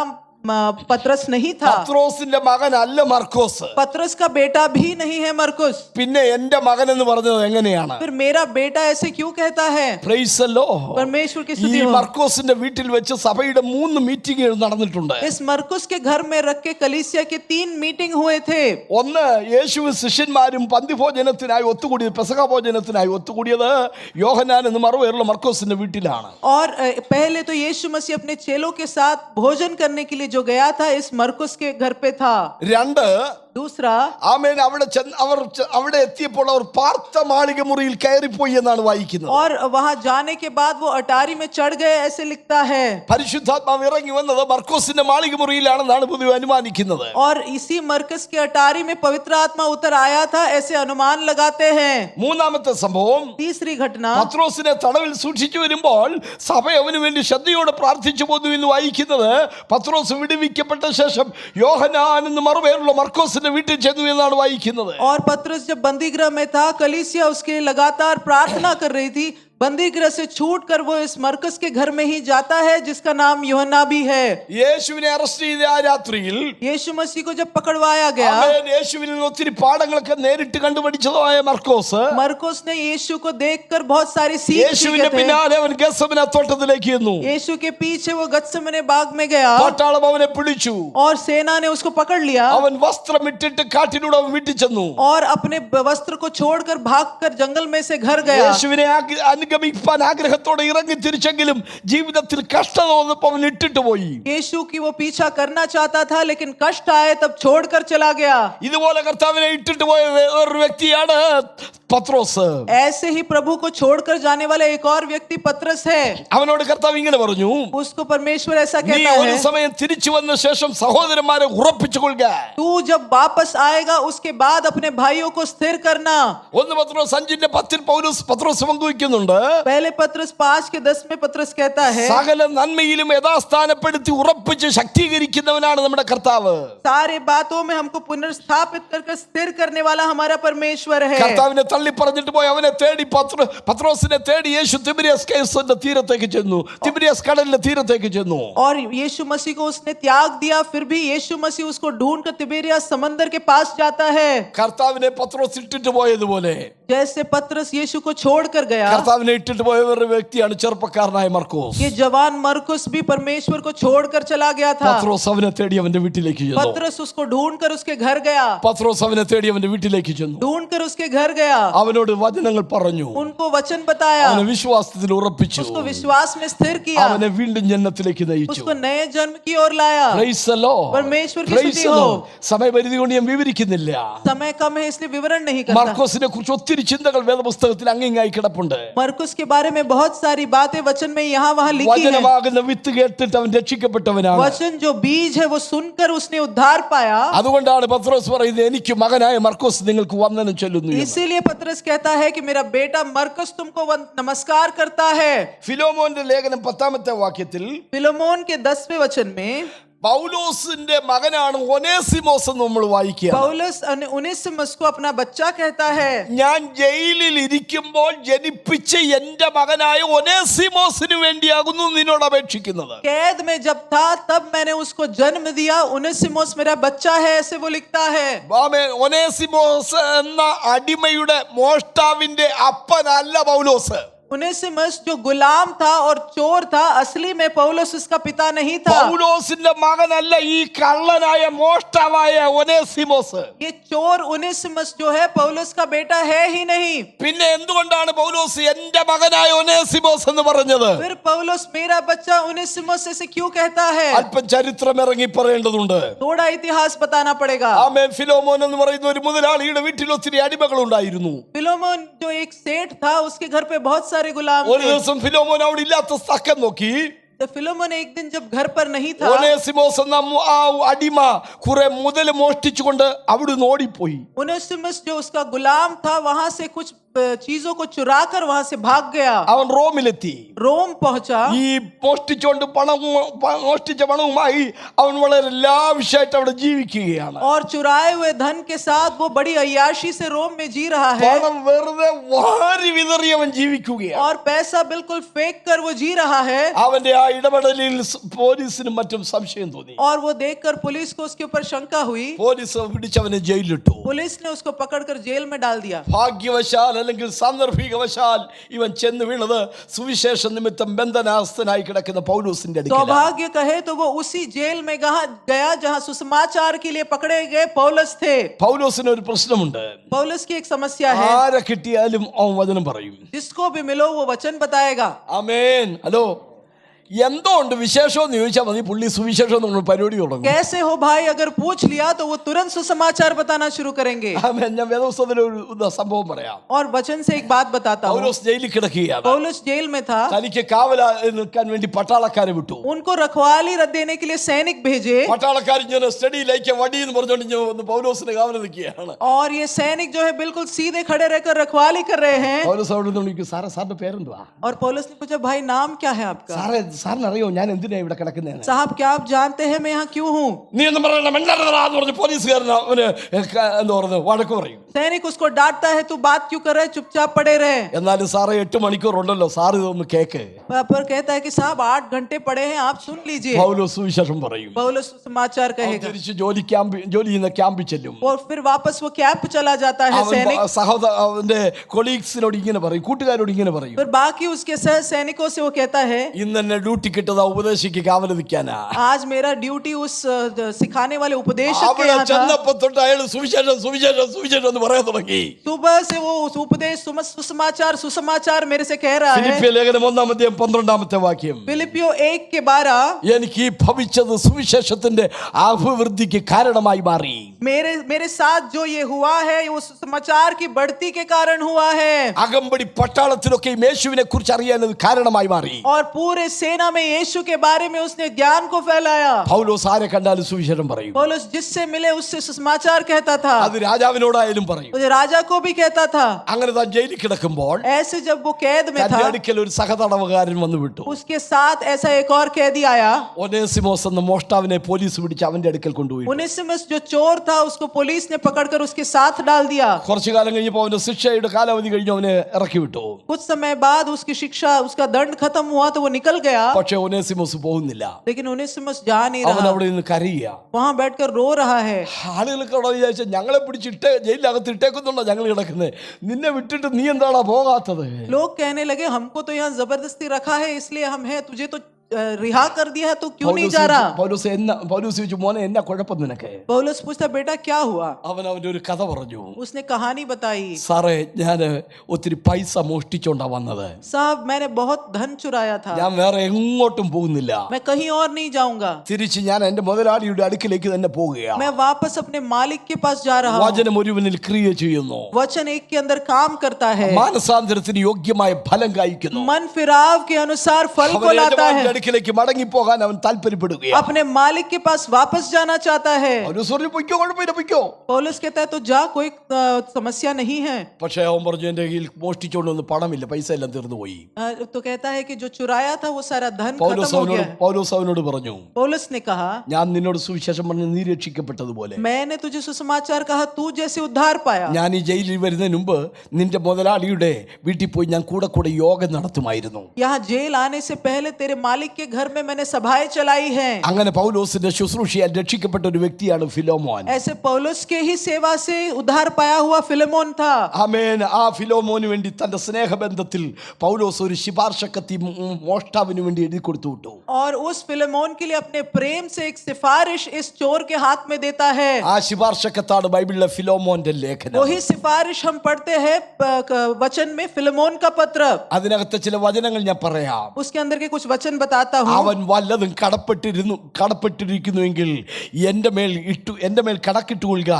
पतरस नहीं था। പത്രോസിന്റെ മകനല്ല മർക്കോസ്. पतरस का बेटा भी नहीं है मरकुस। പിന്നെ എന്റെ മകൻ എന്ന് പറഞ്ഞത് എങ്ങനെയാണ്? फिर मेरा बेटा ऐसे क्यों कहता है? Price the Lord. परमेश्वर की ഈ स्तुति हो। മർക്കോസിന്റെ വീട്ടിൽ വെച്ച് സഭയുടെ 3 മീറ്റിംഗുകൾ നടന്നിട്ടുണ്ട്. इस मरकुस के घर में रख के कलीसिया के 3 मीटिंग हुए थे। ഒന്ന്, യേശുവും ശിഷ്യന്മാരും പന്തിഭോജനത്തിനായി ഒത്തുകൂടിയത്, പെസഹ ഭോജനത്തിനായി ഒത്തുകൂടിയത് യോഹന്നാൻ എന്ന് മറുപേരുള്ള മർക്കോസിന്റെ വീട്ടിലാണ്. और पहले तो यीशु मसीह अपने चेलों के साथ भोजन करने के लिए जो गया था इस मरकुस के घर पे था। 2, दूसरा, ആമേൻ, അവിടെ എത്തിയപ്പോൾ അവർ പാർത്ത മാളിക മുറിയിൽ കയറിപ്പോയി എന്നാണ് വായിക്കുന്നത്. और वहां जाने के बाद वो अटारी में चढ़ गए ऐसे लिखता है। പരിശുദ്ധാത്മാവ് ഇറങ്ങി വന്നത് മർക്കോസിന്റെ മാളിക മുറിയിലാണെന്നാണ് പൊതുവെ അനുമാനിക്കുന്നത്. और इसी मरकस की अटारी में पवित्र आत्मा उतर आया था ऐसे अनुमान लगाते हैं। മൂന്നാമത്തെ സംഭവം, तीसरी घटना, പത്രോസിനെ തടവിൽ സൂക്ഷിച്ചു വരുമ്പോൾ സഭ അവന് വേണ്ടി ശ്രദ്ധയോടെ പ്രാർത്ഥിച്ചു പോന്നു എന്ന് വായിക്കുന്നത് പത്രോസ് വിടുവിക്കപ്പെട്ട ശേഷം യോഹന്നാൻ എന്ന് മറുപേരുള്ള മർക്കോസിന്റെ വീട്ടിൽ ചെന്നു എന്നാണ് വായിക്കുന്നത്. और पतरस जब बंदी गृह में था कलीसिया उसके लिए लगातार प्रार्थना कर रही थी। बंदी गृह से छूट कर वो इस मरकस के घर में ही जाता है जिसका नाम यूहन्ना भी है। യേശുവിനെ അറസ്റ്റ് ചെയ്ത ആ രാത്രിയിൽ यीशु मसीह को जब पकड़वाया गया, യേശുവിൽ നിന്ന് ഒത്തിരി പാഠങ്ങളൊക്കെ നേരിട്ട് കണ്ടുപഠിച്ചതായ मरकुस ने यीशु को देखकर बहुत सारी सीख യേശുവിന്റെ सीखे थे। പിന്നാലെ അവൻ ഗത്സമന തോട്ടത്തിലേക്ക് ചെന്നു. यीशु के पीछे वो गत्सेमने बाग में गया പട്ടാളം അവനെ പിടിച്ചു. और सेना ने उसको पकड़ लिया അവൻ വസ്ത്രം ഇട്ടിട്ട് കാട്ടിലൂടെ അവൻ വീട്ടിൽ ചെന്നു. और अपने वस्त्र को छोड़कर भागकर जंगल में से घर गया। യേശുവിനെ അനുഗമിക്കാൻ ആഗ്രഹത്തോടെ ഇറങ്ങി തിരിച്ചെങ്കിലും ജീവിതത്തിൽ കഷ്ടത വന്നപ്പോൾ അവൻ ഇട്ടിട്ട് പോയി. यीशु की वो पीछा करना चाहता था लेकिन कष्ट आए तब छोड़कर चला गया। ഇതുപോലെ കർത്താവിനെ ഇട്ടിട്ട് പോയ വേറൊരു വ്യക്തിയാണ് പത്രോസ്. ऐसे ही प्रभु को छोड़कर जाने वाला एक और व्यक्ति पतरस है। അവനോട് കർത്താവ് ഇങ്ങനെ പറഞ്ഞു, उसको परमेश्वर ऐसा നീ कहता ഒരു है, സമയം തിരിച്ചു വന്ന ശേഷം സഹോദരന്മാരെ ഉറപ്പിച്ചുകൊള്ളുക. तू जब वापस आएगा उसके बाद अपने भाइयों को स्थिर करना। 1 പത്രോസ് 5:10 പത്രോസ് പങ്കുവയ്ക്കുന്നുണ്ട്. पहले पतरस 5:10 में पतरस कहता है, സകല നന്മയിലും യഥാസ്ഥാനപ്പെടുത്തി ഉറപ്പിച്ച് ശക്തീകരിക്കുന്നവനാണ് നമ്മുടെ കർത്താവ്. सारे बातों में हमको पुनर्स्थापित कर स्थिर करने वाला हमारा परमेश्वर है। കർത്താവിനെ തള്ളി പറഞ്ഞിട്ട് പോയി അവനെ തേടി പത്രോസിനെ തേടി യേശു തിബിരിയസ് കടലിന്റെ തീരത്തേക്ക് ചെന്നു. തിബിരിയസ് കടലിന്റെ തീരത്തേക്ക് ചെന്നു. और यीशु मसीह को उसने त्याग दिया, फिर भी यीशु मसीह उसको ढूंढकर तिबेरियस समंदर के पास जाता है। കർത്താവിനെ പത്രോസ് ഇട്ടിട്ട് പോയതുപോലെ जैसे पतरस यीशु को छोड़कर गया, കർത്താവിനെ ഇട്ടിട്ട് പോയ ഒരു വ്യക്തിയാണ് ചെറുപ്പക്കാരനായ മർക്കോസ്. ये जवान मरकुस भी परमेश्वर को छोड़कर चला गया था। പത്രോസ് അവനെ തേടി അവന്റെ വീട്ടിലേക്ക് ചെന്നു. पतरस उसको ढूंढकर उसके घर गया, പത്രോസ് അവനെ തേടി അവന്റെ വീട്ടിലേക്ക് ചെന്നു. ढूंढकर उसके घर गया, അവനോട് വചനങ്ങൾ പറഞ്ഞു. उनको वचन बताया, അവനെ വിശ്വാസത്തിൽ ഉറപ്പിച്ചു. उसको विश्वास में स्थिर किया, അവനെ വീണ്ടും ജന്നത്തിലേക്ക് നയിച്ചു. उसको नए जन्म की ओर लाया। Praise the Lord. परमेश्वर की Praise स्तुति the हो। Lord. സമയപരിധി കൊണ്ട് ഞാൻ വിവരിക്കുന്നില്ല. समय कम है इसलिए विवरण नहीं करता। മർക്കോസിനെ കുറിച്ച് ഒത്തിരി ചിന്തകൾ വേദപുസ്തകത്തിൽ അങ്ങിങ്ങായി കിടപ്പുണ്ട്. मरकुस के बारे में बहुत सारी बातें वचन में यहाँ वहाँ लिखी है। വചനമാകുന്ന വിത്ത് കേട്ടിട്ട് അവൻ രക്ഷിക്കപ്പെട്ടവനാണ്. वचन जो बीज है वो सुनकर उसने उद्धार पाया। അതുകൊണ്ടാണ് പത്രോസ് പറയുന്നത്, എനിക്ക് മകനായ മർക്കോസ് നിങ്ങൾക്ക് വന്ദനം ചൊല്ലുന്നു എന്ന്. इसीलिए पतरस कहता है कि मेरा बेटा मरकुस तुमको नमस्कार करता है। ഫിലോമോന്റെ ലേഖനം 10-ാമത്തെ വാക്യത്തിൽ फिलोमोन के 10वें वचन में പൗലോസിന്റെ മകനാണ് ഒനേസിമോസ് എന്ന് നമ്മൾ വായിക്കുക. पौलुस उनेसिमुस को अपना बच्चा कहता है। ഞാൻ ജയിലിൽ ഇരിക്കുമ്പോൾ ജനിപ്പിച്ച എന്റെ മകനായ ഒനേസിമോസിന് വേണ്ടിയാകുന്നു നിന്നോട് അപേക്ഷിക്കുന്നത്. कैद में जब था तब मैंने उसको जन्म दिया, उनेसिमुस मेरा बच्चा है, ऐसे वो लिखता है। ആമേൻ. ഒനേസിമോസ് എന്ന അടിമയുടെ മോഷ്ടാവിന്റെ അപ്പനല്ല പൗലോസ്. उनेसिमुस जो गुलाम था और चोर था, असली में पौलुस उसका पिता नहीं था। പൗലോസിന്റെ മകനല്ല ഈ കള്ളനായ മോഷ്ടാവായ ഒനേസിമോസ്. ये चोर उनेसिमुस जो है पौलुस का बेटा है ही नहीं। പിന്നെ എന്തുകൊണ്ടാണ് പൗലോസ് എന്റെ മകനായ ഒനേസിമോസ് എന്ന് പറഞ്ഞത്? फिर पौलुस मेरा बच्चा उनेसिमुस ऐसे क्यों कहता है? അല്പം ചരിത്രം ഇറങ്ങി പറയേണ്ടതുണ്ട്. थोड़ा इतिहास बताना पड़ेगा। ആമേൻ. ഫിലോമോൻ എന്ന് പറയുന്ന ഒരു മുതലാളിയുടെ വീട്ടിൽ ഒത്തിരി അടിമകൾ ഉണ്ടായിരുന്നു. फिलोमोन जो एक सेठ था, उसके घर पे बहुत सारे गुलाम ഒരു थे। ദിവസം ഫിലോമോൻ അവിടെ ഇല്ലാത്ത സ്ഥലം നോക്കി. तो फिलोमोन एक दिन जब घर पर नहीं था, ഒനേസിമോസ് എന്ന ആ അടിമ കുറെ മുതൽ മോഷ്ടിച്ചുകൊണ്ട് അവിടുന്ന് ഓടിപ്പോയി. उनेसिमुस जो उसका गुलाम था वहां से कुछ चीजों को चुरा कर वहां से भाग गया। അവൻ റോമിലെത്തി. रोम पहुंचा। ഈ മോഷ്ടിച്ചുകൊണ്ട് മോഷ്ടിച്ച പണവുമായി അവൻ വളരെ ലാവിഷായിട്ട് അവിടെ ജീവിക്കുകയാണ്. और चुराए हुए धन के साथ वो बड़ी अय्याशी से रोम में जी रहा है। പണം വെറുതെ വാരി വിതറി അവൻ ജീവിക്കുകയാണ്. और पैसा बिल्कुल फेंक कर वो जी रहा है। അവന്റെ ആ ഇടപെടലിൽ പോലീസിനും മറ്റും സംശയം തോന്നി. और वो देखकर पुलिस को उसके ऊपर शंका हुई। പോലീസ് പിടിച്ചവനെ ജയിലിലിട്ടു. पुलिस ने उसको पकड़कर जेल में डाल दिया। ഭാഗ്യവശാൽ അല്ലെങ്കിൽ സാന്ദർഭികവശാൽ ഇവൻ ചെന്ന് വീണത് സുവിശേഷ നിമിത്തം ബന്ധനസ്ഥനായി കിടക്കുന്ന പൗലോസിന്റെ അടുക്കലാണ്. सौभाग्य कहे तो वो उसी जेल में गया जहां सुसमाचार के लिए पकड़े गए पौलुस थे। പൗലോസിന് ഒരു പ്രശ്നമുണ്ട്. पौलुस की एक समस्या है। ആരെ കിട്ടിയാലും അവൻ വചനം പറയും. जिसको भी मिलो वो वचन बताएगा। ആമേൻ. ഹലോ, എന്തോ ഉണ്ട് വിശേഷം എന്ന് ചോദിച്ചാൽ മതി, പുള്ളി സുവിശേഷം നമ്മൾ പരിപാടി തുടങ്ങും. कैसे हो भाई अगर पूछ लिया तो वो तुरंत सुसमाचार बताना शुरू करेंगे। ആമേൻ. ഞാൻ വേദപുസ്തകത്തിലെ ഒരു സംഭവം പറയാം. और वचन से एक बात बताता हूँ। പൗലോസ് ജയിലിൽ കിടക്കുകയാണ്. पौलुस जेल में था। തനിക്ക് കാവല നിൽക്കാൻ വേണ്ടി പട്ടാളക്കാരെ വിട്ടു. उनको रखवाली देने के लिए सैनिक भेजे। പട്ടാളക്കാർ ഇങ്ങനെ സ്റ്റഡിയിലേക്ക് വടി എന്ന് പറഞ്ഞുകൊണ്ട് പൗലോസിന് കാവല നിൽക്കുകയാണ്. और ये सैनिक जो है बिल्कुल सीधे खड़े रहकर रखवाली कर रहे हैं। പൗലോസ് അവിടെ നിന്ന് വിളിക്കും, സാറേ സാറിന്റെ പേരെന്തുവാ? और पौलुस ने पूछा, भाई नाम क्या है आपका? സാറിന് അറിയോ ഞാൻ എന്തിനാ ഇവിടെ കിടക്കുന്നതെന്ന്? साहब क्या आप जानते हैं मैं यहाँ क्यों हूँ? നീ എന്ന് പറയണ മിണ്ടരുതെന്ന് പറഞ്ഞ് പോലീസുകാരൻ അവന് എന്താ പറയുന്നത് വഴക്ക് പറയും. सैनिक उसको डांटता है, तू बात क्यों कर रहे, चुपचाप पड़े रहे। എന്നാലും സാറേ 8 മണിക്കൂർ ഉണ്ടല്ലോ, സാറ് ഇതൊന്ന് കേക്ക്. पर कहता है कि साहब 8 घंटे पड़े हैं, आप सुन लीजिए। പൗലോസ് സുവിശേഷം പറയും. पौलुस समाचार कहेगा। തിരിച്ച് ജോലി ചെയ്യുന്ന ക്യാമ്പിൽ ചെല്ലും. और फिर वापस वो कैंप चला जाता है सैनिक। അവന്റെ കൊളീഗ്സിനോട് ഇങ്ങനെ പറയും, കൂട്ടുകാരോട് ഇങ്ങനെ പറയും, फिर बाकी उसके सह सैनिकों से वो कहता है, ഇന്ന് എന്നെ ഡ്യൂട്ടി കിട്ടത് ആ ഉപദേശിക്ക് കാവല് നിൽക്കാനാ. आज मेरा ड्यूटी उस सिखाने वाले उपदेशक के അവിടെ यहाँ था। ചെന്നപ്പോ തൊട്ട് അയാൾ സുവിശേഷം സുവിശേഷം സുവിശേഷം എന്ന് പറയാൻ തുടങ്ങി. सुबह से वो उस उपदेश सुसमाचार सुसमाचार मेरे से कह रहा है। ഫിലിപ്പിയ ലേഖനം 1:12 വാക്യം. फिलिपियो 1:12 എനിക്ക് ഈ ഭവിച്ചത് സുവിശേഷത്തിന്റെ അഭിവൃദ്ധിക്ക് കാരണമായി മാറി. मेरे साथ जो ये हुआ है वो समाचार की बढ़ती के कारण हुआ है। അകമ്പടി പട്ടാളത്തിലൊക്കെ യേശുവിനെ കുറിച്ച് അറിയാൻ അത് കാരണമായി മാറി. और पूरे सेना में यीशु के बारे में उसने ज्ञान को फैलाया। പൗലോസ് ആരെ കണ്ടാലും സുവിശേഷം പറയും. पौलुस जिससे मिले उससे सुसमाचार कहता था। അത് രാജാവിനോടായാലും പറയും. वो राजा को भी कहता था। അങ്ങനെ താൻ ജയിലിൽ കിടക്കുമ്പോൾ ऐसे जब वो कैद में തന്റെ था, അടുക്കൽ ഒരു സഹതടവുകാരൻ വന്നു വിട്ടു. उसके साथ ऐसा एक और कैदी आया। ഒനേസിമോസ് എന്ന മോഷ്ടാവിനെ പോലീസ് പിടിച്ച് അവന്റെ അടുക്കൽ കൊണ്ടുപോയി. उनेसिमस जो चोर था उसको पुलिस ने पकड़कर उसके साथ डाल दिया। കുറച്ചു കാലം കഴിഞ്ഞപ്പോൾ അവന്റെ ശിക്ഷയുടെ കാലാവധി കഴിഞ്ഞു അവനെ ഇറക്കി വിട്ടു. कुछ समय बाद उसकी शिक्षा उसका दंड खत्म हुआ तो वो निकल गया। പക്ഷെ ഒനേസിമോസ് പോകുന്നില്ല. लेकिन उनेसिमस जा नहीं അവൻ रहा, അവിടെ നിന്ന് കരയുക. वहां बैठकर रो रहा है। ആളുകൾക്ക് അവിടെ വിചാരിച്ച ഞങ്ങളെ പിടിച്ചിട്ട് ജയിലിനകത്ത് ഇട്ടേക്കുന്നുണ്ടോ ഞങ്ങൾ കിടക്കുന്നത്, നിന്നെ വിട്ടിട്ട് നീ എന്താണാ പോകാത്തത്? लोग कहने लगे हमको तो यहाँ जबरदस्ती रखा है इसलिए हम हैं, तुझे तो रिहा कर दिया है, तो क्यों नहीं जा रहा? പൗലോസ് ചോദിച്ചു, മോനെ എന്നാ കുഴപ്പം നിനക്ക്? पौलुस पूछता बेटा क्या हुआ? അവൻ അവന്റെ ഒരു കഥ പറഞ്ഞു. उसने कहानी बताई। സാറേ, ഞാന് ഒത്തിരി പൈസ മോഷ്ടിച്ചോണ്ടാ വന്നത്. साहब मैंने बहुत धन चुराया था, ഞാൻ വേറെ എങ്ങോട്ടും പോകുന്നില്ല. मैं कहीं और नहीं जाऊंगा, തിരിച്ച് ഞാൻ എന്റെ മുതലാളിയുടെ അടുക്കിലേക്ക് തന്നെ പോവുകയാണ്. मैं वापस अपने मालिक के पास जा रहा हूँ। വചനം ഒരുവനിൽ ക്രിയ ചെയ്യുന്നു. वचन एक के अंदर काम करता है, മാനസാന്തരത്തിന് യോഗ്യമായ ഫലം കായ്ക്കുന്നു. मन फिराव के अनुसार फल को അവൻ लाता യജമാനന്റെ है, അടുക്കിലേക്ക് മടങ്ങിപ്പോകാൻ അവൻ താല്പര്യപ്പെടുകയാണ്. अपने मालिक के पास वापस जाना चाहता है। പൗലോസ് പറഞ്ഞു, പൊയ്ക്കോ, കുഴപ്പമില്ല, പൊയ്ക്കോ. पौलुस कहता है तो जा, कोई समस्या नहीं है। പക്ഷേ അവൻ പറഞ്ഞു, എന്റെ കയ്യിൽ മോഷ്ടിച്ചോണ്ട് വന്ന് പണമില്ല, പൈസ എല്ലാം തീർന്നു പോയി. तो कहता है कि जो चुराया था वो सारा धन खत्म हो गया। പൗലോസ് അവനോട് പറഞ്ഞു, पौलुस ने कहा ഞാൻ നിന്നോട് സുവിശേഷം പറഞ്ഞ് നീ രക്ഷിക്കപ്പെട്ടതുപോലെ मैंने तुझे सुसमाचार कहा, तू जैसे उद्धार पाया। ഞാൻ ഈ ജയിലിൽ വരുന്നതിന് മുമ്പ് നിന്റെ മുതലാളിയുടെ വീട്ടിൽ പോയി ഞാൻ കൂടെ കൂടെ യോഗം നടത്തുമായിരുന്നു. यहाँ जेल आने से पहले तेरे मालिक के घर में मैंने सभाएं चलाई हैं। അങ്ങനെ പൗലോസിന്റെ ശുശ്രൂഷയാൽ രക്ഷിക്കപ്പെട്ട ഒരു വ്യക്തിയാണ് ഫിലോമോൻ. ऐसे पौलुस के ही सेवा से उद्धार पाया हुआ फिलेमोन था। ആമേൻ. ആ ഫിലോമോന് വേണ്ടി തന്റെ സ്നേഹബന്ധത്തിൽ പൗലോസ് ഒരു ശിപാർശക്കത്തി മോഷ്ടാവിന് വേണ്ടി എഴുതി കൊടുത്തു വിട്ടു. और उस फिलेमोन के लिए अपने प्रेम से एक सिफारिश इस चोर के हाथ में देता है। ആ ശിപാർശക്കത്താണ് ബൈബിളിലെ ഫിലോമോന്റെ ലേഖനം. वही सिफारिश हम पढ़ते हैं वचन में, फिलेमोन का पत्र। അതിനകത്തെ ചില വചനങ്ങൾ ഞാൻ പറയാം. उसके अंदर के कुछ वचन बताता हूँ। അവൻ വല്ലതും കടപ്പെട്ടിരിക്കുന്നുവെങ്കിൽ എന്റെ മേൽ കടക്കിട്ടുകൊള്ളുക,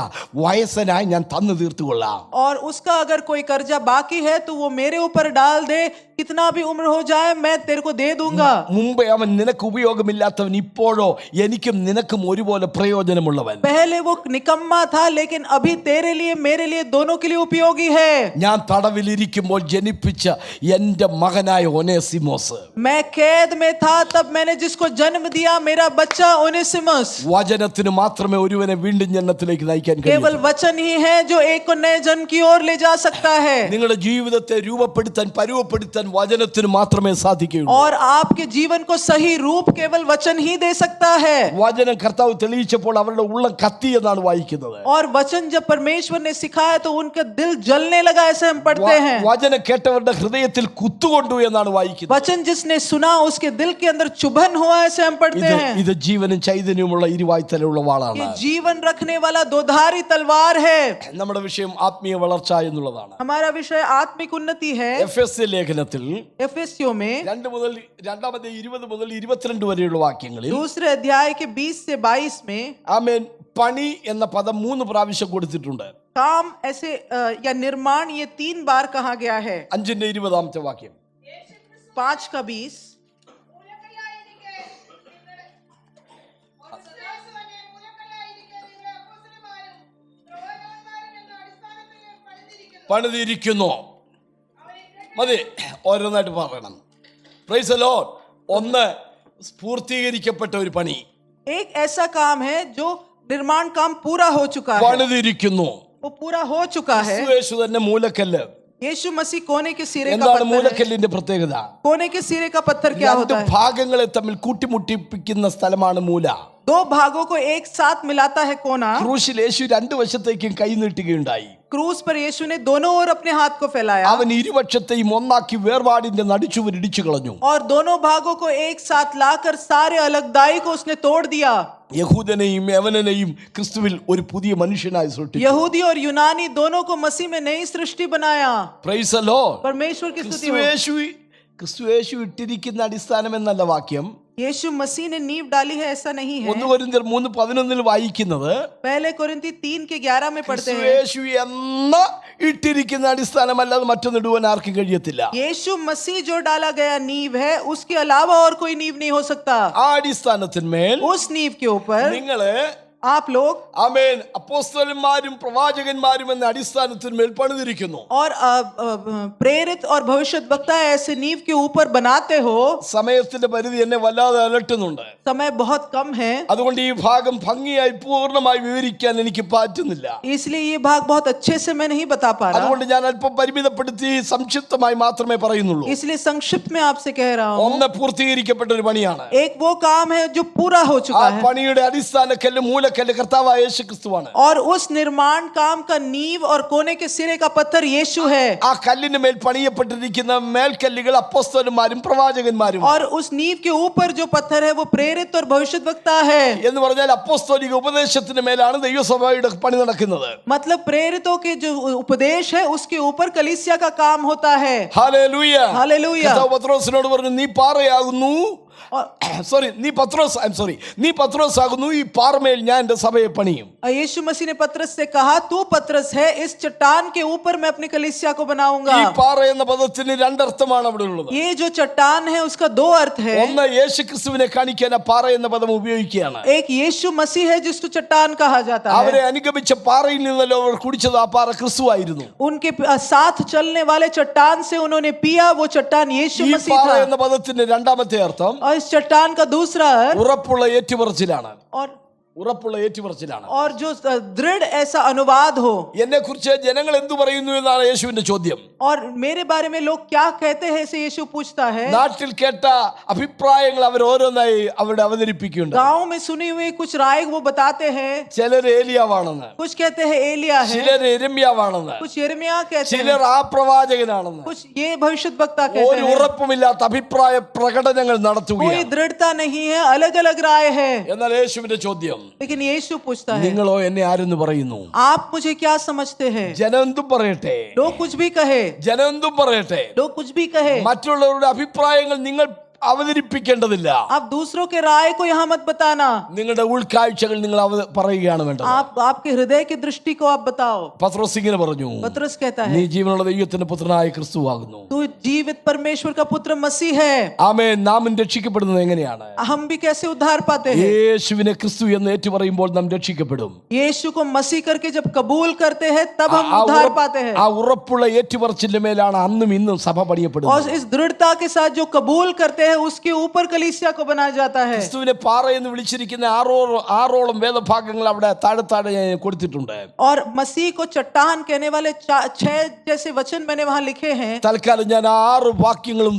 വയസ്സനായി ഞാൻ തന്നു തീർത്തുകൊള്ളാം. और उसका अगर कोई कर्जा बाकी है तो वो मेरे ऊपर डाल दे, कितना भी उम्र हो जाए मैं तेरे को दे दूंगा। മുമ്പേ അവൻ നിനക്ക് ഉപയോഗമില്ലാത്തവൻ, ഇപ്പോഴോ എനിക്കും നിനക്കും ഒരുപോലെ പ്രയോജനമുള്ളവൻ. पहले वो निकम्मा था लेकिन अभी तेरे लिए मेरे लिए दोनों के लिए उपयोगी है। ഞാൻ തടവിലിരിക്കുമ്പോൾ ജനിപ്പിച്ച എന്റെ മകനായ ഒനേസിമോസ്, मैं कैद में था तब मैंने जिसको जन्म दिया, मेरा बच्चा ओनेसिमस। വചനത്തിന് മാത്രമേ ഒരുവനെ വീണ്ടും ജന്മത്തിലേക്ക് നയിക്കാൻ കഴിയൂ. केवल वचन ही है जो एक को नए जन्म की ओर ले जा सकता है। നിങ്ങളുടെ ജീവിതത്തെ രൂപപ്പെടുത്താൻ പരുവപ്പെടുത്താൻ വചനത്തിന് മാത്രമേ സാധിക്കുകയുള്ളൂ. और आपके जीवन को सही रूप केवल वचन ही दे सकता है। വചനം കർത്താവ് തെളിയിച്ചപ്പോൾ അവരുടെ ഉള്ളം കത്തി എന്നാണ് വായിക്കുന്നത്. और वचन जब परमेश्वर ने सिखाया तो उनका दिल जलने लगा, ऐसे हम पढ़ते हैं। വചനം കേട്ടവരുടെ ഹൃദയത്തിൽ കുത്തുകൊണ്ടു എന്നാണ് വായിക്കുന്നത്. वचन जिसने सुना उसके दिल के अंदर चुभन हुआ, ऐसे हम पढ़ते हैं। ഇത് ജീവനും ചൈതന്യമുള്ള ഇരുവായ്ത്തലുള്ള വാളാണ്. ये जीवन रखने वाला दोधारी तलवार है। നമ്മുടെ വിഷയം ആത്മീയ വളർച്ച എന്നുള്ളതാണ്. हमारा विषय आत्मिक उन्नति है। എഫെസ്യ ലേഖനത്തിൽ एफेसियों में 2:22 വരെയുള്ള വാക്യങ്ങളിൽ दूसरे अध्याय के 20 से 22 में ആമേൻ പണി എന്ന പദം 3 പ്രാവശ്യം കൊടുത്തിട്ടുണ്ട്. काम ऐसे या निर्माण ये 3 बार कहा गया है। 5:20 വാക്യം. 5 का 20 പണിതിരിക്കുന്നു. മതി, ഓരോന്നായിട്ട് പറയണം. Price the Lord. ഒന്ന്, പൂർത്തീകരിക്കപ്പെട്ട ഒരു പണി. एक ऐसा काम है जो निर्माण काम पूरा हो चुका है, പണിതിരിക്കുന്നു. वो पूरा हो चुका है। യേശു തന്നെ മൂലക്കല്ല്. यीशु मसीह कोने के सिरे का എന്താണ് पत्थर है। മൂലക്കല്ലിന്റെ പ്രത്യേകത? कोने के सिरे का पत्थर क्या രണ്ട് होता है? ഭാഗങ്ങളെ തമ്മിൽ കൂട്ടിമുട്ടിപ്പിക്കുന്ന സ്ഥലമാണ് മൂല. दो भागों को एक साथ मिलाता है कोना। ക്രൂശിൽ യേശു 2 വശത്തേക്കും കൈ നീട്ടുകയുണ്ടായി. क्रूस पर यीशु ने दोनों ओर अपने हाथ को फैलाया അവൻ ഇരുപക്ഷത്തെയും ഒന്നാക്കി വേർപാടിന്റെ നടിച്ചുവർ ഇടിച്ചു കളഞ്ഞു. और दोनों भागों को एक साथ लाकर सारे अलगदाई को उसने तोड़ दिया. യഹൂദനെയും യവനനെയും ക്രിസ്തുവിൽ ഒരു പുതിയ മനുഷ്യനായി സൃഷ്ടിച്ചു. यहूदी और यूनानी दोनों को मसीह में नई सृष्टि बनाया. Price the Lord. परमेश्वर की स्तुति हो. ക്രിസ്തു യേശു ഇട്ടിരിക്കുന്ന അടിസ്ഥാനം എന്നല്ല വാക്യം. यीशु मसीह ने नींव डाली है ऐसा नहीं है. 1 കൊരിന്ത്യർ 3:11 വായിക്കുന്നത് पहले कोरिन्थी 3:11 में पढ़ते हैं യേശു എന്ന ഇട്ടിരിക്കുന്ന അടിസ്ഥാനമല്ലാതെ മറ്റൊന്നിടുവാൻ ആർക്കും കഴിയത്തില്ല. यीशु मसीह जो डाला गया नींव है उसके अलावा और कोई नींव नहीं हो सकता. ആ അടിസ്ഥാനത്തിന്മേൽ उस नींव के ऊपर നിങ്ങള് आप लोग ആമേൻ അപ്പോസ്തലന്മാരും പ്രവാചകന്മാരും എന്ന അടിസ്ഥാനത്തിന്മേൽ പണിതിരിക്കുന്നു. और प्रेरित और भविष्यद्वक्ता ऐसे नींव के ऊपर बनाते हो. സമയത്തിന്റെ പരിധി എന്നെ വല്ലാതെ അലട്ടുന്നുണ്ട്. समय बहुत कम है അതുകൊണ്ട് ഈ ഭാഗം ഭംഗിയായി പൂർണ്ണമായി വിവരിക്കാൻ എനിക്ക് പറ്റുന്നില്ല. इसलिए ये भाग बहुत अच्छे से मैं नहीं बता पा रहा. അതുകൊണ്ട് ഞാൻ അല്പം പരിമിതപ്പെടുത്തി സംക്ഷിപ്തമായി മാത്രമേ പറയുന്നുള്ളൂ. इसलिए संक्षिप्त में आपसे कह रहा हूँ. ഒന്ന് പൂർത്തീകരിക്കപ്പെട്ട ഒരു പണിയാണ്. एक वो काम है जो पूरा हो ആ चुका है പണിയുടെ അടിസ്ഥാനക്കല്ല് മൂലക്കല്ല് കർത്താവായ യേശു ക്രിസ്തുവാണ്. और उस निर्माण काम का नींव और कोने के सिरे का पत्थर यीशु है. ആ കല്ലിന് മേൽ പണിയപ്പെട്ടിരിക്കുന്ന മേൽക്കല്ലുകൾ അപ്പോസ്തലന്മാരും പ്രവാചകന്മാരും. और उस नींव के ऊपर जो पत्थर है वो प्रेरित और भविष्यद्वक्ता है. എന്ന് പറഞ്ഞാൽ അപ്പോസ്തലിക ഉപദേശത്തിന് മേലാണ് ദൈവസഭയുടെ പണി നടക്കുന്നത്. मतलब प्रेरितों के जो उपदेश है उसके ऊपर कलीसिया का काम होता है. ഹല്ലേലൂയ. हालेलुया. കർത്താവ് പത്രോസിനോട് പറഞ്ഞു നീ പാറയാകുന്നു. നീ പത്രോസാകുന്നു ഈ പാറമേൽ ഞാൻ എൻ്റെ സഭയെ പണിയും. यीशु मसीह ने पतरस से कहा तू पतरस है इस चट्टान के ऊपर मैं अपनी कलीसिया को बनाऊंगा. ഈ പാറ എന്ന പദത്തിന് രണ്ടർത്ഥമാണ് അവിടെ ഉള്ളത്. ये जो चट्टान है उसका दो अर्थ है. ഒന്ന് യേശുക്രിസ്തുവിനെ കാണിക്കാൻ ആ പാറ എന്ന പദം ഉപയോഗിക്കുകയാണ്. एक यीशु मसीह है जिसको चट्टान कहा जाता है. അവരെ അനുഗമിച്ച പാറയിൽ നിന്നല്ലോ അവർ കുടിച്ചത്. ആ പാറ ക്രിസ്തുവായിരുന്നു. उनके साथ चलने वाले चट्टान से उन्होंने पिया वो चट्टान यीशु ഈ मसीह പാറ था. എന്ന പദത്തിന്റെ രണ്ടാമത്തെ അർത്ഥം और इस चट्टान का दूसरा अर्थ ഉറപ്പുള്ള ഏറ്റുപറച്ചിലാണ്. ഉറപ്പുള്ള ഏറ്റുപറച്ചിലാണ്. और जो दृढ़ ऐसा अनुवाद हो. എന്നെ കുറിച്ച് ജനങ്ങൾ എന്തു പറയുന്നു എന്നാണ് യേശുവിന്റെ ചോദ്യം. और मेरे बारे में लोग क्या कहते हैं ऐसे यीशु पूछता है. നാട്ടിൽ കേട്ട അഭിപ്രായങ്ങൾ അവർ ഓരോന്നായി അവിടെ അവതരിപ്പിക്കുന്നുണ്ട്. गांव में सुनी हुई कुछ राय वो बताते हैं. ചിലർ ഏലിയാവാണെന്ന്, कुछ कहते हैं एलिया है, ചിലർ യിരെമ്യാവാണെന്ന്, कुछ यिर्मयाह कहते हैं, ചിലർ ആ പ്രവാചകനാണെന്ന്. कुछ ये भविष्यद्वक्ता कहते ഒരു हैं. ഉറപ്പുമില്ലാത്ത അഭിപ്രായ പ്രകടനങ്ങൾ कोई നടത്തുകയാണ്. दृढ़ता नहीं है, अलग अलग राय है. എന്നാൽ യേശുവിന്റെ ചോദ്യം लेकिन यीशु पूछता है നിങ്ങളോ എന്നെ ആരെന്ന് പറയുന്നു? आप मुझे क्या समझते हैं. ജനം എന്തും പറയട്ടെ, लोग कुछ भी कहे, ജനം എന്തും പറയട്ടെ, लोग कुछ भी कहे, മറ്റുള്ളവരുടെ അഭിപ്രായങ്ങൾ നിങ്ങൾ അവതരിപ്പിക്കേണ്ടതില്ല. आप दूसरों के राय को यहाँ मत बताना. നിങ്ങളുടെ ഉൾക്കാഴ്ചകൾ നിങ്ങൾ പറയുകയാണ് വേണ്ടത്. आपके हृदय की दृष्टि को आप बताओ. പത്രോസ് ഇങ്ങനെ പറഞ്ഞു, पतरस कहता നീ है ജീവനുള്ള ദൈവത്തിന്റെ പുത്രനായ ക്രിസ്തുവാകുന്നു. तू जीवित परमेश्वर का पुत्र मसीह है. ആമേൻ. നാം രക്ഷിക്കപ്പെടുന്നത് എങ്ങനെയാണ്? हम भी कैसे उद्धार पाते हैं. യേശുവിനെ ക്രിസ്തു എന്ന് ഏറ്റുപറയുമ്പോൾ നാം രക്ഷിക്കപ്പെടും. यीशु को मसीह करके जब कबूल करते हैं तब हम उद्धार पाते हैं. ആ ഉറപ്പുള്ള ഏറ്റുപറച്ചിന്റെ മേലാണ് അന്നും ഇന്നും സഭ പണിയപ്പെടുന്നത്. और इस दृढ़ता के साथ जो कबूल करते हैं उसके ऊपर कलीसिया को बनाया जाता है. ക്രിസ്തുവിനെ പാറ എന്ന് വിളിച്ചിരിക്കുന്ന ആറോളം വേദഭാഗങ്ങൾ അവിടെ താഴെ ഞാൻ കൊടുത്തിട്ടുണ്ട്. और मसीह को चट्टान कहने वाले 6 जैसे वचन मैंने वहां लिखे हैं. തൽക്കാലം ഞാൻ 6 വാക്യങ്ങളും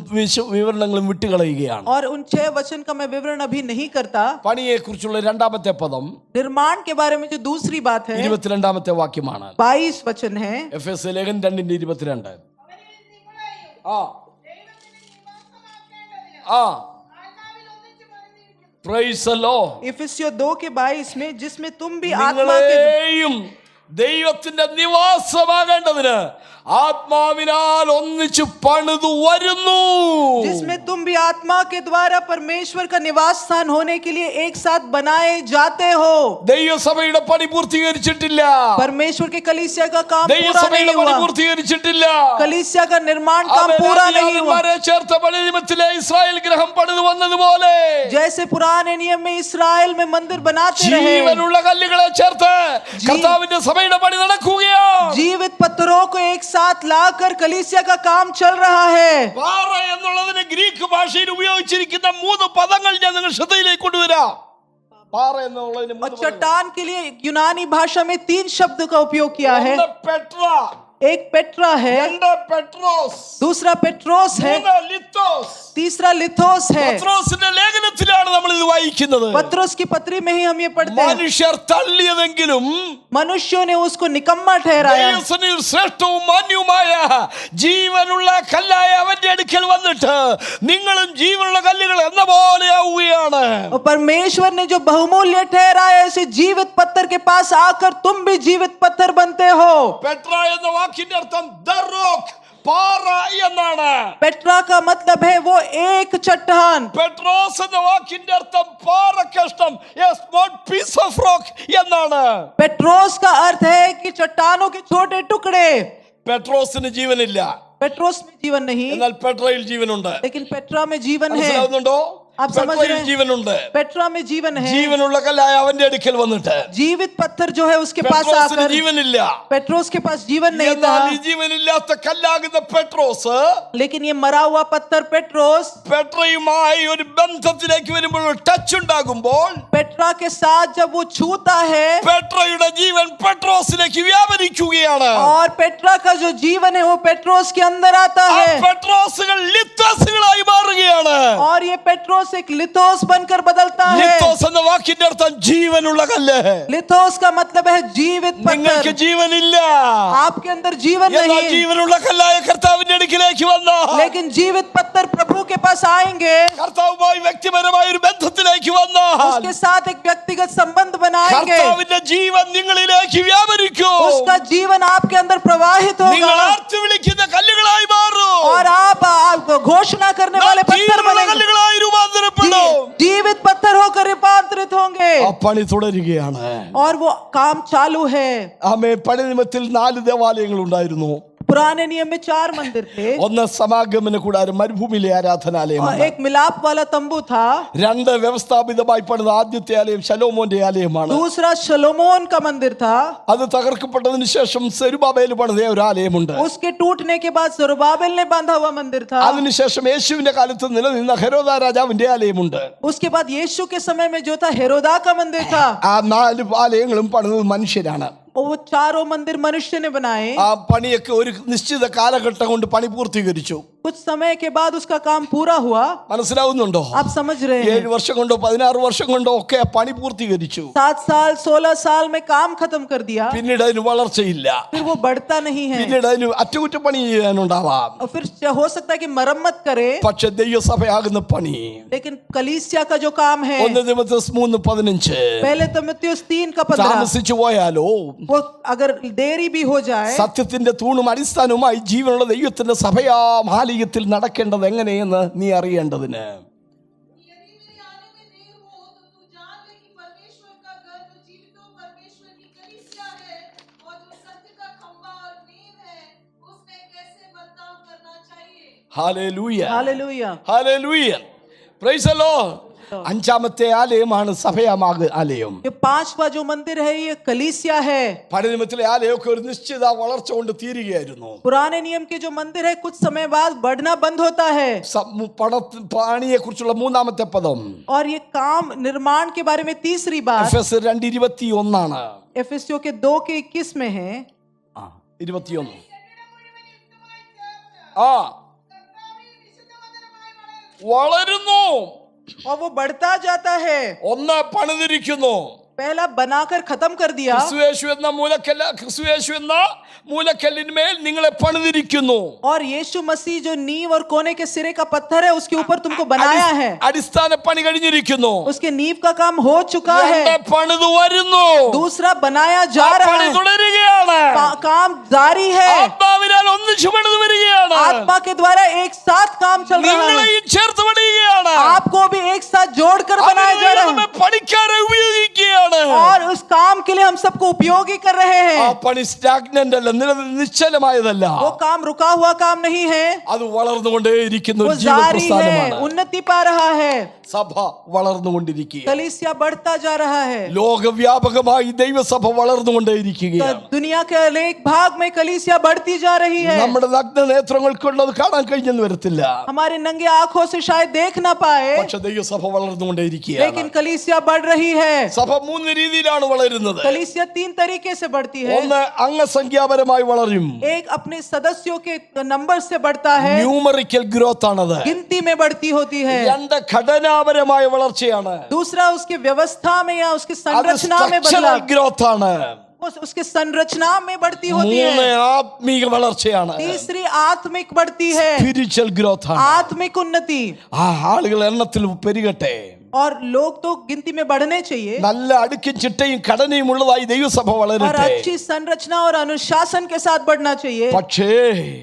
വിവരണങ്ങളും വിട്ടുകളയുകയാണ്. और उन 6 वचन का मैं विवरण अभी नहीं करता. പണിയെ കുറിച്ചുള്ള രണ്ടാമത്തെ പദം निर्माण के बारे में जो दूसरी बात है 22ാമത്തെ വാക്യമാണ്. 22 वचन है. എഫെസ്യ ലേഖനം 2:22. Price the Lord. इफिसियों 2:22 में जिसमें तुम भी आत्मा के നിങ്ങളെയും ദൈവത്തിന്റെ നിവാസമാകേണ്ടതിന് ആത്മാവിനാൽ ഒന്നിച്ചു പണിതു വരുന്നു. जिसमें तुम भी आत्मा के द्वारा परमेश्वर का निवास स्थान होने के लिए एक साथ बनाए जाते हो. ദൈവസഭയുടെ പണി പൂർത്തീകരിച്ചിട്ടില്ല. परमेश्वर के कलीसिया का काम पूरा ദൈവസഭയുടെ नहीं പണി हुआ. പൂർത്തീകരിച്ചിട്ടില്ല. कलीसिया का निर्माण काम पूरा नहीं हुआ. ചേർത്ത പഴയ നിയമത്തിലെ ഇസ്രായേൽ ഗൃഹം പണിതു വന്നതുപോലെ जैसे पुराने नियम में इस्राएल में मंदिर बनाते रहे, ജീവനുള്ള കല്ലുകളെ ചേർത്ത് കർത്താവിന്റെ സഭയുടെ പണി നടക്കുകയാണ്. जीवित पत्थरों को एक साथ लाकर कलीसिया का काम चल रहा है. പാറ എന്നുള്ളതിന് ഗ്രീക്ക് ഭാഷയിൽ ഉപയോഗിച്ചിരിക്കുന്ന 3 പദങ്ങൾ ഞാൻ നിങ്ങൾ ശ്രദ്ധയിലേക്ക് കൊണ്ടുവരാം. പാറ എന്നുള്ളതിന് और चट्टान के लिए यूनानी भाषा में 3 शब्द का उपयोग किया है. പെട്ര, एक पेट्रा है, രണ്ട് പെട്രോസ്, दूसरा पेट्रोस है, മൂന്ന് ലിത്തോസ്. तीसरा लिथोस है। പത്രോസിന്റെ ലേഖനത്തിലാണ് നമ്മൾ ഇത് വായിക്കുന്നത്. पत्रोस की पत्री में ही हम ये पढ़ते हैं, മനുഷ്യർ തള്ളിയതെങ്കിലും मनुष्यों ने उसको निकम्मा ठहराया, ദൈവസന്നിധിയിൽ ശ്രേഷ്ഠവും മാന്യവുമായ ജീവനുള്ള കല്ലായ അവന്റെ അടുക്കൽ വന്നിട്ട് നിങ്ങളും ജീവനുള്ള കല്ലുകൾ എന്ന പോലെ ആവുകയാണ്. और परमेश्वर ने जो बहुमूल्य ठहराया इसे जीवित पत्थर के पास आकर तुम भी जीवित पत्थर बनते हो। പെട്ര എന്ന വാക്കിന്റെ അർത്ഥം ദ റോക്ക്, പാറ എന്നാണ്. पेट्रा का मतलब है वो एक चट्टान, പെട്രോസ് എന്ന വാക്കിന്റെ അർത്ഥം പാറക്കഷ്ണം, a small piece of rock എന്നാണ്. पेट्रोस का अर्थ है कि चट्टानों के छोटे टुकड़े। പെട്രോസിന് ജീവനില്ല, पेट्रोस में जीवन नहीं, എന്നാൽ പെട്രയിൽ ജീവനുണ്ട്. लेकिन पेट्रा में जीवन है। മനസ്സിലാവുന്നുണ്ടോ? आप समझ रहे പെട്രയിൽ हैं? ജീവനുണ്ട്. पेट्रा में जीवन है। ജീവനുള്ള കല്ലായ അവന്റെ അടുക്കൽ വന്നിട്ട് जीवित पत्थर जो है उसके पास പെട്രോസിന് आकर, ജീവനില്ല. पेट्रोस के पास जीवन नहीं था, എന്നാൽ ഈ ജീവനില്ലാത്ത കല്ലാകുന്ന പെട്രോസ് लेकिन ये मरा हुआ पत्थर पेट्रोस പെട്രയുമായി ഒരു ബന്ധത്തിലേക്ക് വരുമ്പോൾ, ടച്ച് ഉണ്ടാകുമ്പോൾ पेट्रा के साथ जब वो छूता है പെട്രയുടെ ജീവൻ പെട്രോസിലേക്ക് വ്യാപരിക്കുകയാണ്. और पेट्रा का जो जीवन है वो पेट्रोस के अंदर आता ആ है, പെട്രോസുകൾ ലിത്തോസുകളായി മാറുകയാണ്. और ये पेट्रोस एक लिथोस बनकर बदलता है। ലിത്തോസ് എന്ന വാക്കിന്റെ അർത്ഥം ജീവനുള്ള കല്ല്. लिथोस का मतलब है जीवित നിങ്ങൾക്ക് पत्थर। ജീവനില്ല, आपके अंदर जीवन എന്നാൽ नहीं, ജീവനുള്ള കല്ലായ കർത്താവിന്റെ അടുക്കിലേക്ക് വന്ന लेकिन जीवित पत्थर प्रभु के पास आएंगे, കർത്താവുമായി വ്യക്തിപരമായ ഒരു ബന്ധത്തിലേക്ക് വന്ന उसके साथ एक व्यक्तिगत संबंध बनाएंगे, കർത്താവിന്റെ ജീവൻ നിങ്ങളിലേക്ക് വ്യാപരിക്കും. उसका जीवन आपके अंदर प्रवाहित നിങ്ങൾ होगा, ആർത്ത് വിളിക്കുന്ന കല്ലുകളായി മാറും. और आप घोषणा करने वाले पत्थर ജീവനുള്ള बनेंगे, കല്ലുകളായി രൂപാന്തരപ്പെടും. जीवित पत्थर होकर रूपांतरित होंगे, ആ പണി തുടരുകയാണ്. और वो काम चालू है। ആമേ. പഴയ നിയമത്തിൽ 4 ദേവാലയങ്ങൾ ഉണ്ടായിരുന്നു. पुराने नियम में 4 मंदिर थे, ഒന്ന് സമാഗമന കൂടാരം, മരുഭൂമിയിലെ और ആരാധനാലയമാണ്. एक मिलाप वाला तंबू था, 2 വ്യവസ്ഥാപിതമായി പണിത ആദ്യത്തെ ആലയം ശലോമോന്റെ ആലയമാണ്. दूसरा शलोमोन का मंदिर था, അത് തകർക്കപ്പെട്ടതിന് ശേഷം സെരുബാബേൽ പണിത ഒരു ആലയമുണ്ട്. उसके टूटने के बाद जरुब्बाबेल ने बांधा हुआ मंदिर था, അതിനുശേഷം യേശുവിന്റെ കാലത്ത് നിലനിന്ന ഹെരോദ രാജാവിന്റെ ആലയമുണ്ട്. उसके बाद यीशु के समय में जो था हेरोदा का मंदिर था। ആ 4 ആലയങ്ങളും പണിതത് മനുഷ്യരാണ്. और वो 4 मंदिर मनुष्य ने बनाए। ആ പണിയൊക്കെ ഒരു നിശ്ചിത കാലഘട്ടം കൊണ്ട് പണി പൂർത്തീകരിച്ചു. कुछ समय के बाद उसका काम पूरा हुआ। മനസ്സിലാവുന്നുണ്ടോ? आप समझ रहे 7 हैं? വർഷം കൊണ്ടോ 16 വർഷം കൊണ്ടോ ഒക്കെ ആ പണി പൂർത്തീകരിച്ചു. 7 साल 16 साल में काम खत्म कर दिया, പിന്നീട് അതിന് വളർച്ചയില്ല. फिर वो बढ़ता नहीं है, പിന്നീട് അതിന് അറ്റകുറ്റപ്പണി ചെയ്യാനുണ്ടാവാം. और फिर हो सकता है कि मरम्मत करे, പക്ഷെ ദൈവസഭയാകുന്ന പണി लेकिन कलीसिया का जो काम है, 1 തിമോഥെയോസ് 3:15 पहले तिमुथियुस 3:15, താമസിച്ചു പോയാലോ वो अगर देरी भी हो जाए, സത്യത്തിന്റെ തൂണും അടിസ്ഥാനവുമായി ജീവനുള്ള ദൈവത്തിന്റെ സഭയാം ആലയത്തിൽ നടക്കേണ്ടത് എങ്ങനെയെന്ന് നീ അറിയേണ്ടതിന് यदि मेरे आने में देर हो तो तू जान ले कि परमेश्वर का घर जो जीवितों परमेश्वर की कलीसिया है और जो सत्य का खंभा और नींव है, उसमें कैसे बर्ताव करना चाहिए। Hallelujah, hallelujah. Hallelujah, praise the Lord. 5ാമത്തെ ആലയമാണ് സഭയാമാക ആലയം. ये 5वां जो मंदिर है ये कलीसिया है। പഴയ നിയമത്തിലെ ആലയമൊക്കെ ഒരു നിശ്ചിത വളർച്ച കൊണ്ട് തീരുകയായിരുന്നു. पुराने नियम के जो मंदिर है कुछ समय बाद बढ़ना बंद होता है, പണിയെ കുറിച്ചുള്ള 3ാമത്തെ പദം और ये काम निर्माण के बारे में तीसरी बात എഫെസ്യർ 2:21 एफेसियों के 2:21 में है। 21 ആ വളരുന്നു, और वो बढ़ता जाता है। ഒന്ന് പണിതിരിക്കുന്നു. पहला बनाकर खत्म कर दिया, ക്രിസ്തുയേശു എന്ന മൂലക്കല്ലിന്മേൽ നിങ്ങളെ പണിതിരിക്കുന്നു. और यीशु मसीह जो नींव और कोने के सिरे का पत्थर है उसके ऊपर तुमको बनाया है। അടിസ്ഥാന പണി കഴിഞ്ഞിരിക്കുന്നു. उसके नींव का काम हो चुका है, പണിത് വരുന്നു. दूसरा बनाया जा रहा പണി है, തുടരുകയാണ്. काम जारी है, ആത്മാവിനാൽ ഒന്നിച്ചു പണിത് വരികയാണ്. आत्मा के द्वारा एक साथ काम चल रहा है, നിങ്ങളെയും ചേർത്ത് പണിയുകയാണ്. आपको भी एक साथ जोड़कर बनाया जा रहा है, പണിക്കാരെ ഉപയോഗിക്കുകയാണ്. और उस काम के लिए हम सबको उपयोगी कर रहे ആ हैं। പണി സ്റ്റാഗ്നന്റ് അല്ല, നിശ്ചലമായതല്ല. वो काम रुका हुआ काम नहीं है, അത് വളർന്നുകൊണ്ടേയിരിക്കുന്ന वो ഒരു जारी है, ജീവപ്രസ്ഥാനമാണ്. उन्नति पा रहा है, സഭ വളർന്നുകൊണ്ടിരിക്കുക. कलीसिया बढ़ता जा रहा है। ലോകവ്യാപകമായി ദൈവസഭ വളർന്നുകൊണ്ടേയിരിക്കുകയാണ്. दुनिया के अनेक भाग में कलीसिया बढ़ती जा रही है। നമ്മുടെ നഗ്ന നേത്രങ്ങൾക്കുള്ളത് കാണാൻ കഴിഞ്ഞെന്ന് വരത്തില്ല, हमारे नंगे आंखों से शायद देख ना पाए, പക്ഷെ ദൈവസഭ വളർന്നുകൊണ്ടേയിരിക്കുകയാണ്. लेकिन कलीसिया बढ़ रही है। സഭ 3 രീതിയിലാണ് വളരുന്നത്. വളരുന്നത്. कलीसिया 3 तरीके से बढ़ती है. ഒന്ന് അംഗസംഖ്യാപരമായി വളരും. एक अपने सदस्यों के नंबर से बढ़ता है, ന്യൂമറിക്കൽ ഗ്രോത്ത് ആണത്. गिनती में बढ़ती होती है. രണ്ട് ഘടനാപരമായ വളർച്ചയാണ്. दूसरा उसके व्यवस्था में या उसके അത് संरचना में സ്ട്രക്ചറൽ बदलाव, ഗ്രോത്ത് ആണ്. उसके संरचना में बढ़ती होती മൂന്ന് है. ആത്മീക വളർച്ചയാണ്. तीसरी आत्मिक बढ़ती है, സ്പിരിച്വൽ ഗ്രോത്ത് ആണ്. आत्मिक उन्नति. ആ ആളുകൾ എണ്ണത്തിൽ പെരുകട്ടെ. और लोग तो गिनती में बढ़ने चाहिए, നല്ല അടുക്കും ചിട്ടയും ഘടനയും ഉള്ളതായി ദൈവസഭ और വളരട്ടെ. अच्छी संरचना और अनुशासन के साथ बढ़ना चाहिए. പക്ഷേ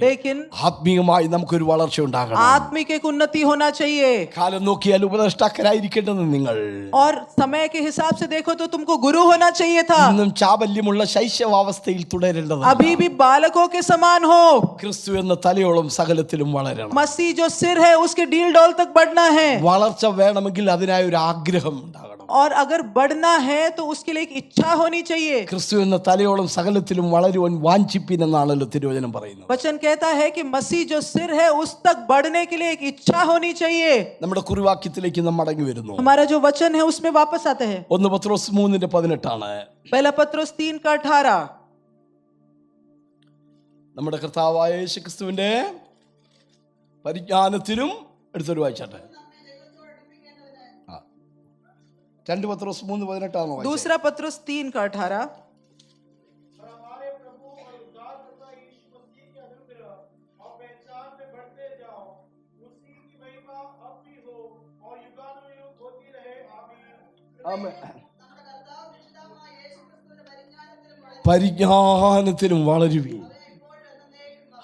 लेकिन ആത്മീയമായി നമുക്കൊരു വളർച്ച ഉണ്ടാകണം. आत्मिक एक उन्नति होना चाहिए. കാലം നോക്കിയാൽ ഉപദേഷ്ടാക്കരായിരിക്കേണ്ടത് നിങ്ങൾ. और समय के हिसाब से देखो तो तुमको गुरु होना चाहिए था. ഇന്നും ചാബല്യമുള്ള ശൈശവാവസ്ഥയിൽ തുടരേണ്ടത്. अभी भी बालकों के समान हो. ക്രിസ്തു എന്ന തലയോളം സകലത്തിലും വളരണം. मसीह जो सिर है उसके डील डोल तक बढ़ना है. വളർച്ച വേണമെങ്കിൽ അതിനായി ഒരു ആഗ്രഹം ഉണ്ടാകണം. और अगर बढ़ना है तो उसके लिए एक इच्छा होनी चाहिए. ക്രിസ്തു എന്ന തലയോളം സകലത്തിലും വളരുവാൻ വാഞ്ചിപ്പിൻ എന്നാണല്ലോ തിരുവചനം പറയുന്നത്. वचन कहता है कि मसीह जो सिर है उस तक बढ़ने के लिए एक इच्छा होनी चाहिए. നമ്മുടെ കുറിവാക്യത്തിലേക്ക് നാം മടങ്ങി വരുന്നു. हमारा जो वचन है उसमें वापस आते हैं. 1 പത്രോസ് 3:18 पहला पत्रोस 3:18. നമ്മുടെ കർത്താവായ യേശുക്രിസ്തുവിന്റെ പരിജ്ഞാനത്തിനും എടുത്തൊരു വായിച്ചാട്ടെ. 2 പത്രോസ് 3:18 दूसरा पत्रोस 3:18. हमारे प्रभु और उद्धारकर्ता यीशु मसीह के अनुग्रह और पहचान में बढ़ते जाओ, उसी की महिमा अब भी हो और युगानुयुग होती रहे. आमीन. പരിജ്ഞാനത്തിലും വളരുവീൻ.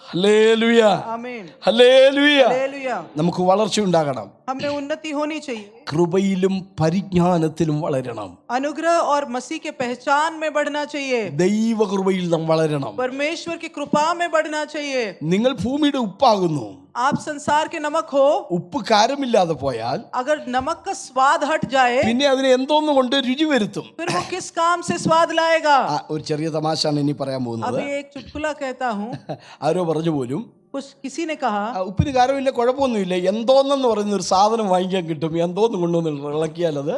ഹല്ലേലൂയ, आमीन. ഹല്ലേലൂയ. हालेलुया. നമുക്ക് വളർച്ച ഉണ്ടാകണം. हमें उन्नति होनी चाहिए. കൃപയിലും പരിജ്ഞാനത്തിലും വളരണം. अनुग्रह और मसीह के पहचान में बढ़ना चाहिए. ദൈവകൃപയിൽ നാം വളരണം. परमेश्वर की कृपा में बढ़ना चाहिए. നിങ്ങൾ ഭൂമിയുടെ ഉപ്പാകുന്നു. आप संसार के नमक हो. ഉപ്പ് കാരമില്ലാതെ പോയാൽ अगर नमक का स्वाद हट जाए പിന്നെ അതിനെ എന്തോന്നും കൊണ്ട് രുചി വരുത്തും. फिर वो किस काम से स्वाद लाएगा. ഒരു ചെറിയ തമാശയാണ് ഇനി പറയാൻ പോകുന്നത്. अभी एक चुटकुला कहता हूँ. ആരോ പറഞ്ഞു പോലും, किसी ने कहा ഉപ്പിന് കാരമില്ല, കുഴപ്പമൊന്നുമില്ല, എന്തോന്നെന്ന് പറയുന്ന ഒരു സാധനം വാങ്ങിക്കാൻ കിട്ടും, എന്തോന്നും കൊണ്ടുവന്ന് ഇളക്കിയാൽ അത്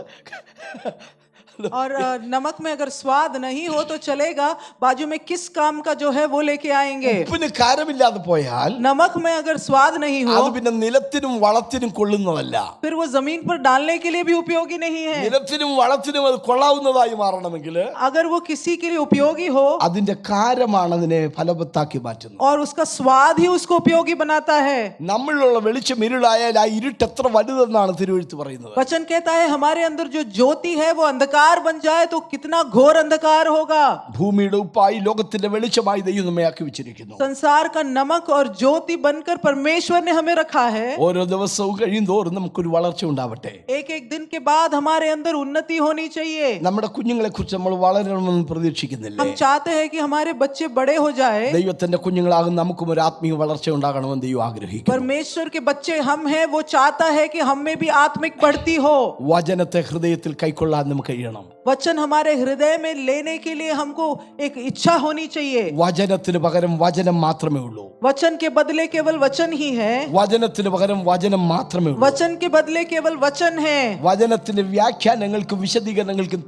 और नमक में अगर स्वाद नहीं हो तो चलेगा, बाजू में किस काम का जो है वो लेके आएंगे. ഉപ്പിന് കാരമില്ലാതെ പോയാൽ नमक में अगर स्वाद नहीं हो അത് പിന്നെ നിലത്തിനും വളത്തിനും കൊള്ളുന്നതല്ല. फिर वो जमीन पर डालने के लिए भी उपयोगी नहीं है. നിലത്തിനും വളത്തിനും അത് കൊള്ളാവുന്നതായി മാറണമെങ്കിൽ अगर वो किसी के लिए उपयोगी हो അതിന്റെ കാരമാണ് അതിനെ ഫലവത്താക്കി മാറ്റുന്നത്. और उसका स्वाद ही उसको उपयोगी बनाता है. നമ്മളിലുള്ള വെളിച്ചം ഇരുളായാൽ ആ ഇരുട്ട് എത്ര വലുതെന്നാണ് തിരുവെഴുത്ത് പറയുന്നത്. वचन कहता है हमारे अंदर जो ज्योति है वो अंधकार बन जाए तो कितना घोर अंधकार होगा. ഭൂമിയുടെ ഉപ്പായി ലോകത്തിന്റെ വെളിച്ചമായി ദൈവം നമ്മെ ആക്കി വെച്ചിരിക്കുന്നു. संसार का नमक और ज्योति बनकर परमेश्वर ने हमें रखा है. ഓരോ ദിവസവും കഴിയുന്തോറും നമുക്കൊരു വളർച്ച ഉണ്ടാവട്ടെ. एक एक दिन के बाद हमारे अंदर उन्नति होनी चाहिए. നമ്മുടെ കുഞ്ഞുങ്ങളെ കുറിച്ച് നമ്മൾ വളരണമെന്ന് പ്രതീക്ഷിക്കുന്നില്ലേ? हम चाहते हैं कि हमारे बच्चे बड़े हो जाए. ദൈവത്തിന്റെ കുഞ്ഞുങ്ങളാകും നമുക്കും ഒരു ആത്മീയ വളർച്ച ഉണ്ടാകണമെന്ന് ദൈവം ആഗ്രഹിക്കുന്നു. परमेश्वर के बच्चे हम हैं, वो चाहता है कि हम में भी आत्मिक बढ़ती हो. വചനത്തെ ഹൃദയത്തിൽ കൈക്കൊള്ളാൻ നമുക്ക് കഴിയണം. वचन हमारे हृदय में लेने के लिए हमको एक इच्छा होनी चाहिए. വചനത്തിന് പകരം വചനം മാത്രമേ ഉള്ളൂ. वचन के बदले केवल वचन ही है. വചനത്തിന് പകരം വചനം മാത്രമേ ഉള്ളൂ. वचन के बदले केवल वचन है. വചനത്തിന്റെ വ്യാഖ്യാനങ്ങൾക്കും വിശദീകരണങ്ങൾക്കും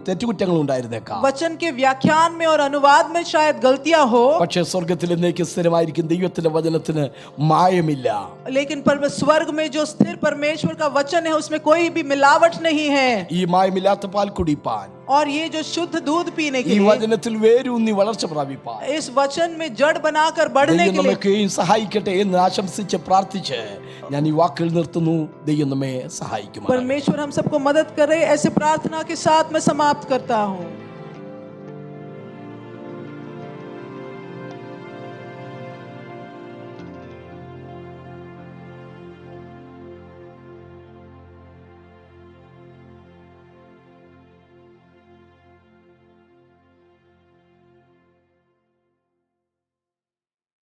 തെറ്റുകുറ്റങ്ങൾ ഉണ്ടായിരുന്നേക്കാം. वचन के व्याख्यान में और अनुवाद में शायद गलतियां हो, പക്ഷേ സ്വർഗത്തിൽ എന്നേക്കും സ്ഥിരമായിരിക്കും ദൈവത്തിന്റെ വചനത്തിന് മായമില്ല. लेकिन स्वर्ग में जो स्थिर परमेश्वर का वचन है उसमें कोई भी मिलावट नहीं है. ഈ മായമില്ലാത്ത പാൽ കുടിപ്പാൻ, और ये जो शुद्ध दूध पीने के ഈ लिए, വചനത്തിൽ വേരൂന്നി വളർച്ച പ്രാപിപ്പാൻ इस वचन में जड़ बनाकर बढ़ने ദൈവം के लिए നമ്മെയൊക്കെയും സഹായിക്കട്ടെ എന്ന് ആശംസിച്ച് പ്രാർത്ഥിച്ച് ഞാൻ ഈ വാക്കുകൾ നിർത്തുന്നു. ദൈവം നമ്മെ സഹായിക്കും. परमेश्वर हम सबको मदद करे, ऐसे प्रार्थना के साथ मैं समाप्त करता हूँ.